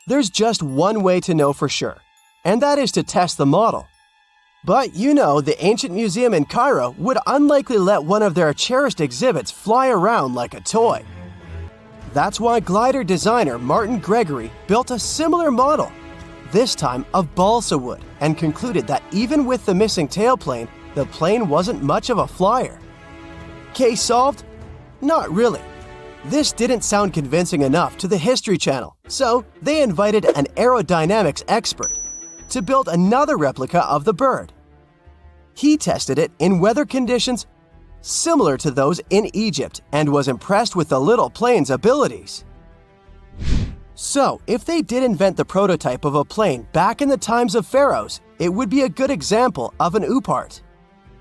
There's just one way to know for sure, and that is to test the model. But you know, the ancient museum in Cairo would unlikely let one of their cherished exhibits fly around like a toy. That's why glider designer Martin Gregory built a similar model, this time of balsa wood, and concluded that even with the missing tailplane, the plane wasn't much of a flyer. Case solved? Not really. This didn't sound convincing enough to the History Channel, so they invited an aerodynamics expert to build another replica of the bird. He tested it in weather conditions similar to those in Egypt and was impressed with the little plane's abilities. So, if they did invent the prototype of a plane back in the times of pharaohs, it would be a good example of an oopart.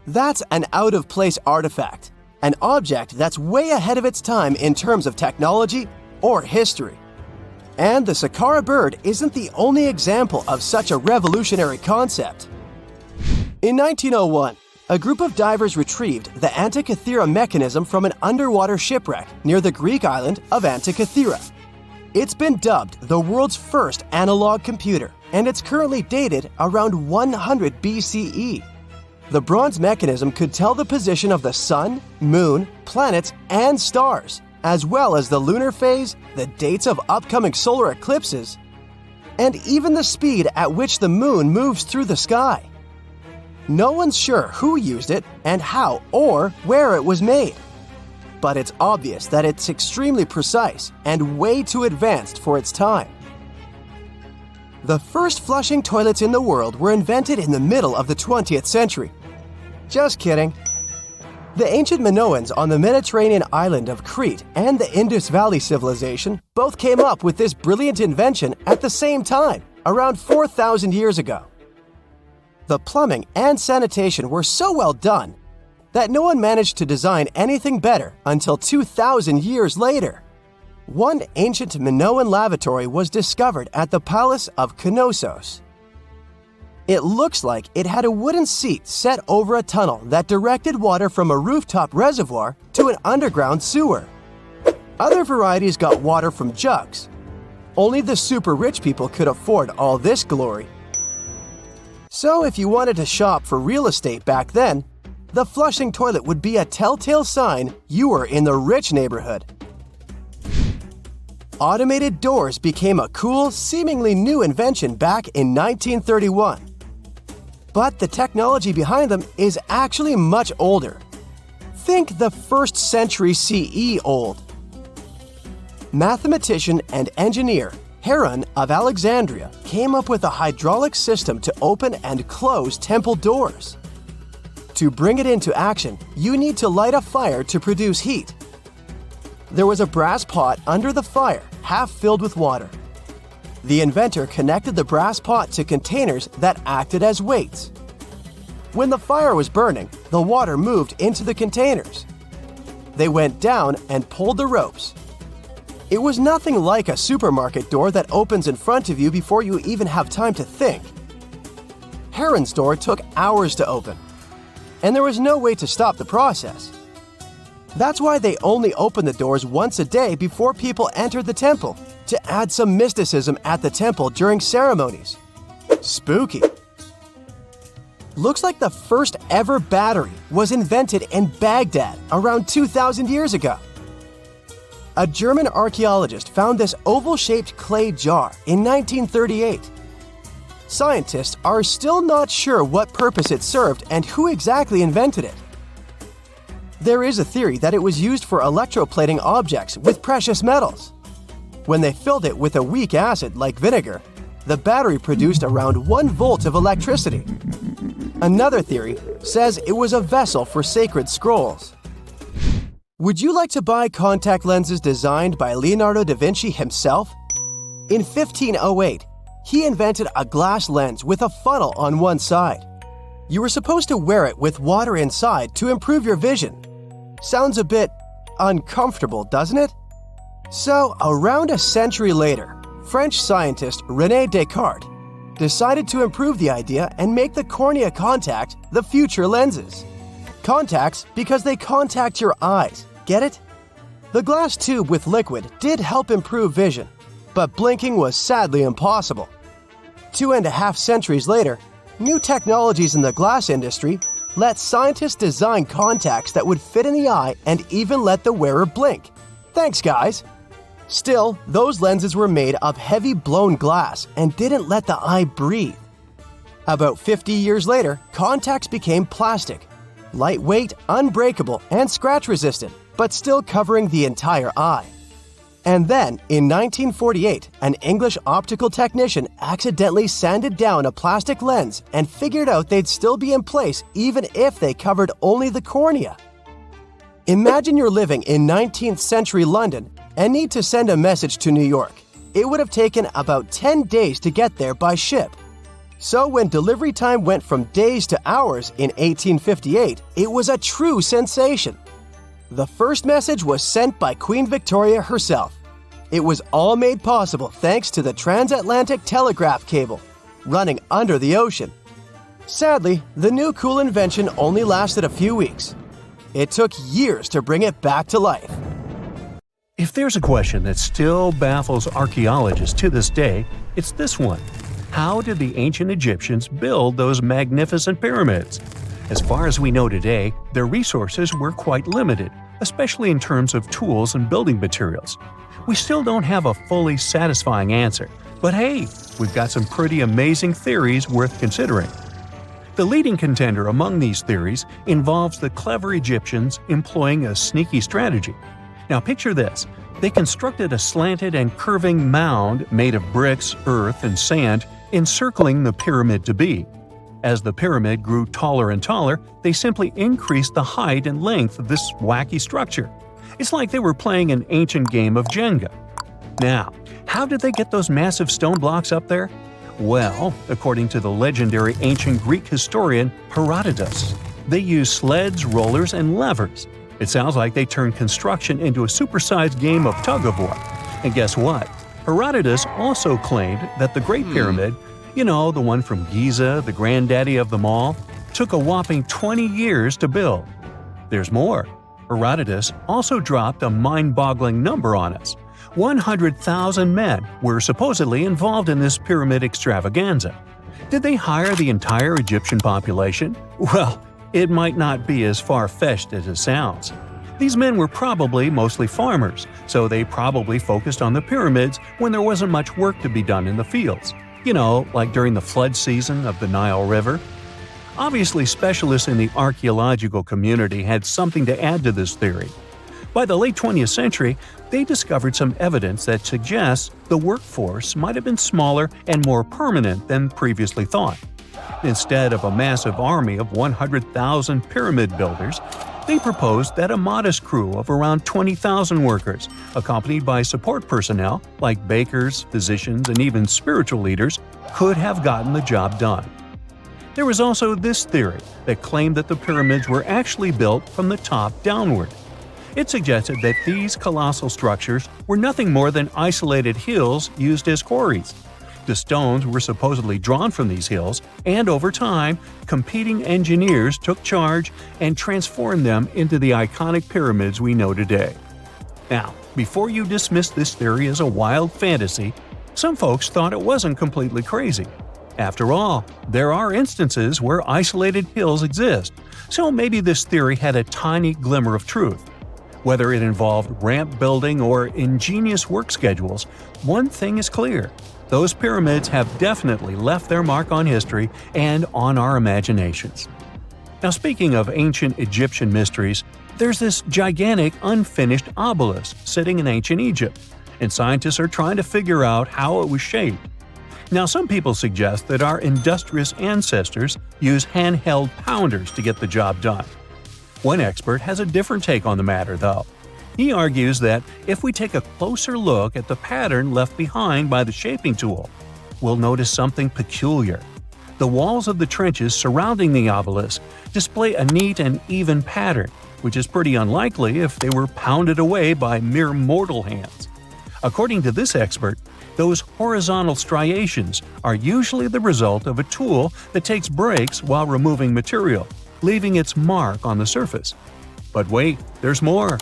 That's an out-of-place artifact, an object that's way ahead of its time in terms of technology or history. And the Saqqara bird isn't the only example of such a revolutionary concept. In 1901, a group of divers retrieved the Antikythera mechanism from an underwater shipwreck near the Greek island of Antikythera. It's been dubbed the world's first analog computer, and it's currently dated around 100 BCE. The bronze mechanism could tell the position of the sun, moon, planets, and stars, as well as the lunar phase, the dates of upcoming solar eclipses, and even the speed at which the moon moves through the sky. No one's sure who used it and how or where it was made. But it's obvious that it's extremely precise and way too advanced for its time. The first flushing toilets in the world were invented in the middle of the 20th century. Just kidding. The ancient Minoans on the Mediterranean island of Crete and the Indus Valley civilization both came up with this brilliant invention at the same time, around 4,000 years ago. The plumbing and sanitation were so well done that no one managed to design anything better until 2,000 years later. One ancient Minoan lavatory was discovered at the Palace of Knossos. It looks like it had a wooden seat set over a tunnel that directed water from a rooftop reservoir to an underground sewer. Other varieties got water from jugs. Only the super rich people could afford all this glory. So if you wanted to shop for real estate back then, the flushing toilet would be a telltale sign you were in the rich neighborhood. Automated doors became a cool, seemingly new invention back in 1931. But the technology behind them is actually much older. Think the 1st century CE old. Mathematician and engineer Heron of Alexandria came up with a hydraulic system to open and close temple doors. To bring it into action, you need to light a fire to produce heat. There was a brass pot under the fire, half filled with water. The inventor connected the brass pot to containers that acted as weights. When the fire was burning, the water moved into the containers. They went down and pulled the ropes. It was nothing like a supermarket door that opens in front of you before you even have time to think. Heron's door took hours to open, and there was no way to stop the process. That's why they only opened the doors once a day before people entered the temple, to add some mysticism at the temple during ceremonies. Spooky. Looks like the first ever battery was invented in Baghdad around 2,000 years ago. A German archaeologist found this oval-shaped clay jar in 1938. Scientists are still not sure what purpose it served and who exactly invented it. There is a theory that it was used for electroplating objects with precious metals. When they filled it with a weak acid like vinegar, the battery produced around 1 volt of electricity. Another theory says it was a vessel for sacred scrolls. Would you like to buy contact lenses designed by Leonardo da Vinci himself? In 1508, he invented a glass lens with a funnel on one side. You were supposed to wear it with water inside to improve your vision. Sounds a bit uncomfortable, doesn't it? So, around a century later, French scientist René Descartes decided to improve the idea and make the cornea contact the future lenses. Contacts because they contact your eyes, get it? The glass tube with liquid did help improve vision, but blinking was sadly impossible. 2.5 centuries later, new technologies in the glass industry let scientists design contacts that would fit in the eye and even let the wearer blink. Thanks, guys! Still, those lenses were made of heavy blown glass and didn't let the eye breathe. About 50 years later, contacts became plastic, lightweight, unbreakable, and scratch-resistant, but still covering the entire eye. And then, in 1948, an English optical technician accidentally sanded down a plastic lens and figured out they'd still be in place even if they covered only the cornea. Imagine you're living in 19th century London and need to send a message to New York. It would have taken about 10 days to get there by ship. So when delivery time went from days to hours in 1858, it was a true sensation. The first message was sent by Queen Victoria herself. It was all made possible thanks to the transatlantic telegraph cable, running under the ocean. Sadly, the new cool invention only lasted a few weeks. It took years to bring it back to life. If there's a question that still baffles archaeologists to this day, it's this one. How did the ancient Egyptians build those magnificent pyramids? As far as we know today, their resources were quite limited, especially in terms of tools and building materials. We still don't have a fully satisfying answer, but hey, we've got some pretty amazing theories worth considering. The leading contender among these theories involves the clever Egyptians employing a sneaky strategy. Now picture this. They constructed a slanted and curving mound made of bricks, earth, and sand encircling the pyramid to be. As the pyramid grew taller and taller, they simply increased the height and length of this wacky structure. It's like they were playing an ancient game of Jenga. Now, how did they get those massive stone blocks up there? Well, according to the legendary ancient Greek historian Herodotus, they used sleds, rollers, and levers. It sounds like they turned construction into a supersized game of tug-of-war. And guess what? Herodotus also claimed that the Great Pyramid, the one from Giza, the granddaddy of them all, took a whopping 20 years to build. There's more. Herodotus also dropped a mind-boggling number on us. 100,000 men were supposedly involved in this pyramid extravaganza. Did they hire the entire Egyptian population? Well, it might not be as far-fetched as it sounds. These men were probably mostly farmers, so they probably focused on the pyramids when there wasn't much work to be done in the fields. Like during the flood season of the Nile River. Obviously, specialists in the archaeological community had something to add to this theory. By the late 20th century, they discovered some evidence that suggests the workforce might have been smaller and more permanent than previously thought. Instead of a massive army of 100,000 pyramid builders, they proposed that a modest crew of around 20,000 workers, accompanied by support personnel like bakers, physicians, and even spiritual leaders, could have gotten the job done. There was also this theory that claimed that the pyramids were actually built from the top downward. It suggested that these colossal structures were nothing more than isolated hills used as quarries. The stones were supposedly drawn from these hills, and over time, competing engineers took charge and transformed them into the iconic pyramids we know today. Now, before you dismiss this theory as a wild fantasy, some folks thought it wasn't completely crazy. After all, there are instances where isolated hills exist, so maybe this theory had a tiny glimmer of truth. Whether it involved ramp building or ingenious work schedules, one thing is clear. Those pyramids have definitely left their mark on history and on our imaginations. Now, speaking of ancient Egyptian mysteries, there's this gigantic unfinished obelisk sitting in ancient Egypt, and scientists are trying to figure out how it was shaped. Now, some people suggest that our industrious ancestors used handheld pounders to get the job done. One expert has a different take on the matter, though. He argues that if we take a closer look at the pattern left behind by the shaping tool, we'll notice something peculiar. The walls of the trenches surrounding the obelisk display a neat and even pattern, which is pretty unlikely if they were pounded away by mere mortal hands. According to this expert, those horizontal striations are usually the result of a tool that takes breaks while removing material, leaving its mark on the surface. But wait, there's more.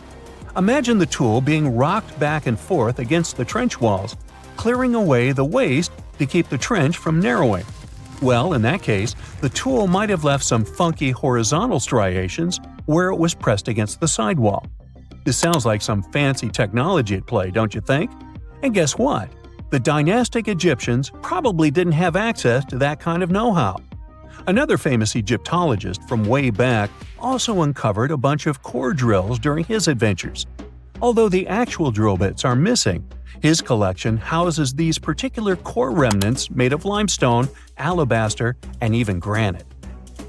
Imagine the tool being rocked back and forth against the trench walls, clearing away the waste to keep the trench from narrowing. Well, in that case, the tool might have left some funky horizontal striations where it was pressed against the sidewall. This sounds like some fancy technology at play, don't you think? And guess what? The dynastic Egyptians probably didn't have access to that kind of know-how. Another famous Egyptologist from way back also uncovered a bunch of core drills during his adventures. Although the actual drill bits are missing, his collection houses these particular core remnants made of limestone, alabaster, and even granite.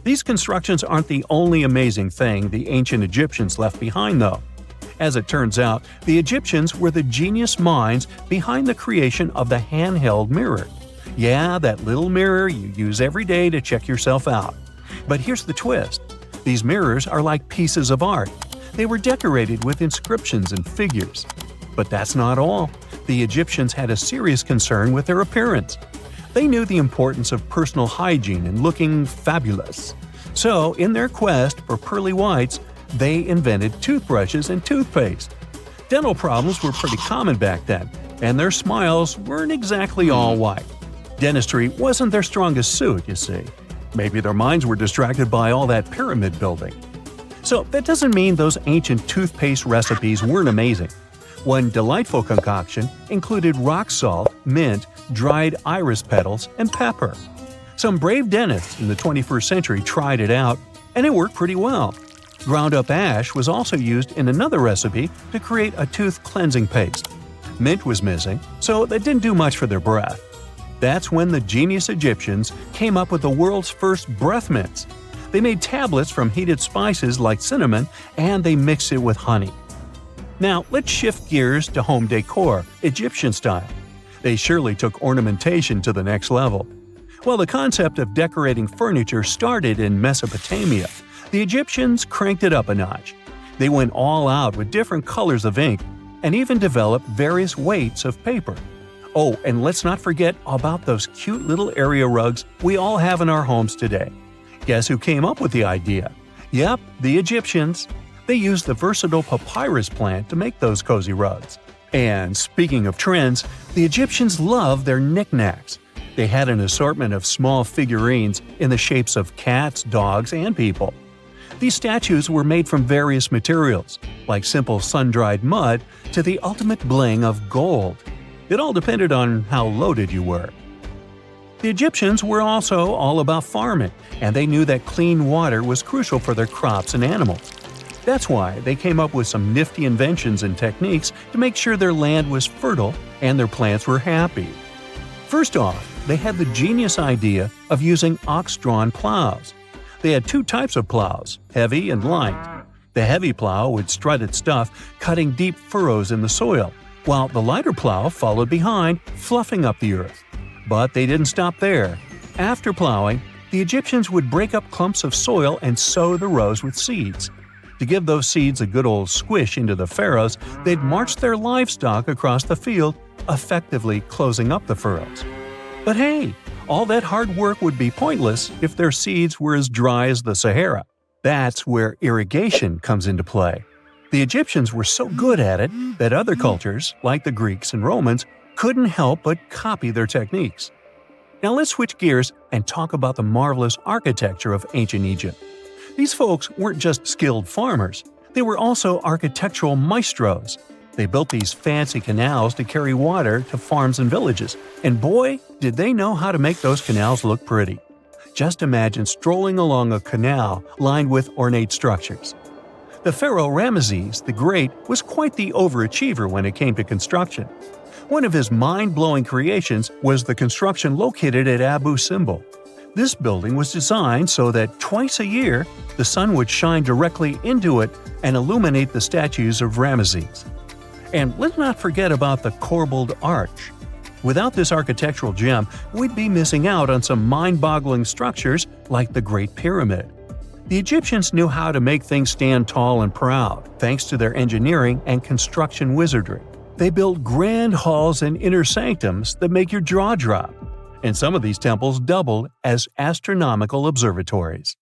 These constructions aren't the only amazing thing the ancient Egyptians left behind, though. As it turns out, the Egyptians were the genius minds behind the creation of the handheld mirror. Yeah, that little mirror you use every day to check yourself out. But here's the twist. These mirrors are like pieces of art. They were decorated with inscriptions and figures. But that's not all. The Egyptians had a serious concern with their appearance. They knew the importance of personal hygiene and looking fabulous. So, in their quest for pearly whites, they invented toothbrushes and toothpaste. Dental problems were pretty common back then, and their smiles weren't exactly all white. Dentistry wasn't their strongest suit, you see. Maybe their minds were distracted by all that pyramid building. So that doesn't mean those ancient toothpaste recipes weren't amazing. One delightful concoction included rock salt, mint, dried iris petals, and pepper. Some brave dentists in the 21st century tried it out, and it worked pretty well. Ground-up ash was also used in another recipe to create a tooth cleansing paste. Mint was missing, so that didn't do much for their breath. That's when the genius Egyptians came up with the world's first breath mints. They made tablets from heated spices like cinnamon, and they mixed it with honey. Now, let's shift gears to home decor, Egyptian style. They surely took ornamentation to the next level. While the concept of decorating furniture started in Mesopotamia, the Egyptians cranked it up a notch. They went all out with different colors of ink and even developed various weights of paper. Oh, and let's not forget about those cute little area rugs we all have in our homes today. Guess who came up with the idea? Yep, the Egyptians. They used the versatile papyrus plant to make those cozy rugs. And speaking of trends, the Egyptians loved their knickknacks. They had an assortment of small figurines in the shapes of cats, dogs, and people. These statues were made from various materials, like simple sun-dried mud to the ultimate bling of gold. It all depended on how loaded you were. The Egyptians were also all about farming, and they knew that clean water was crucial for their crops and animals. That's why they came up with some nifty inventions and techniques to make sure their land was fertile and their plants were happy. First off, they had the genius idea of using ox-drawn plows. They had two types of plows, heavy and light. The heavy plow would strut its stuff, cutting deep furrows in the soil, while the lighter plow followed behind, fluffing up the earth. But they didn't stop there. After plowing, the Egyptians would break up clumps of soil and sow the rows with seeds. To give those seeds a good old squish into the pharaohs, they'd march their livestock across the field, effectively closing up the furrows. But hey, all that hard work would be pointless if their seeds were as dry as the Sahara. That's where irrigation comes into play. The Egyptians were so good at it that other cultures, like the Greeks and Romans, couldn't help but copy their techniques. Now let's switch gears and talk about the marvelous architecture of ancient Egypt. These folks weren't just skilled farmers, they were also architectural maestros. They built these fancy canals to carry water to farms and villages, and boy, did they know how to make those canals look pretty. Just imagine strolling along a canal lined with ornate structures. The pharaoh Ramesses the Great was quite the overachiever when it came to construction. One of his mind-blowing creations was the construction located at Abu Simbel. This building was designed so that twice a year, the sun would shine directly into it and illuminate the statues of Ramesses. And let's not forget about the corbelled arch. Without this architectural gem, we'd be missing out on some mind-boggling structures like the Great Pyramid. The Egyptians knew how to make things stand tall and proud, thanks to their engineering and construction wizardry. They built grand halls and inner sanctums that make your jaw drop. And some of these temples doubled as astronomical observatories.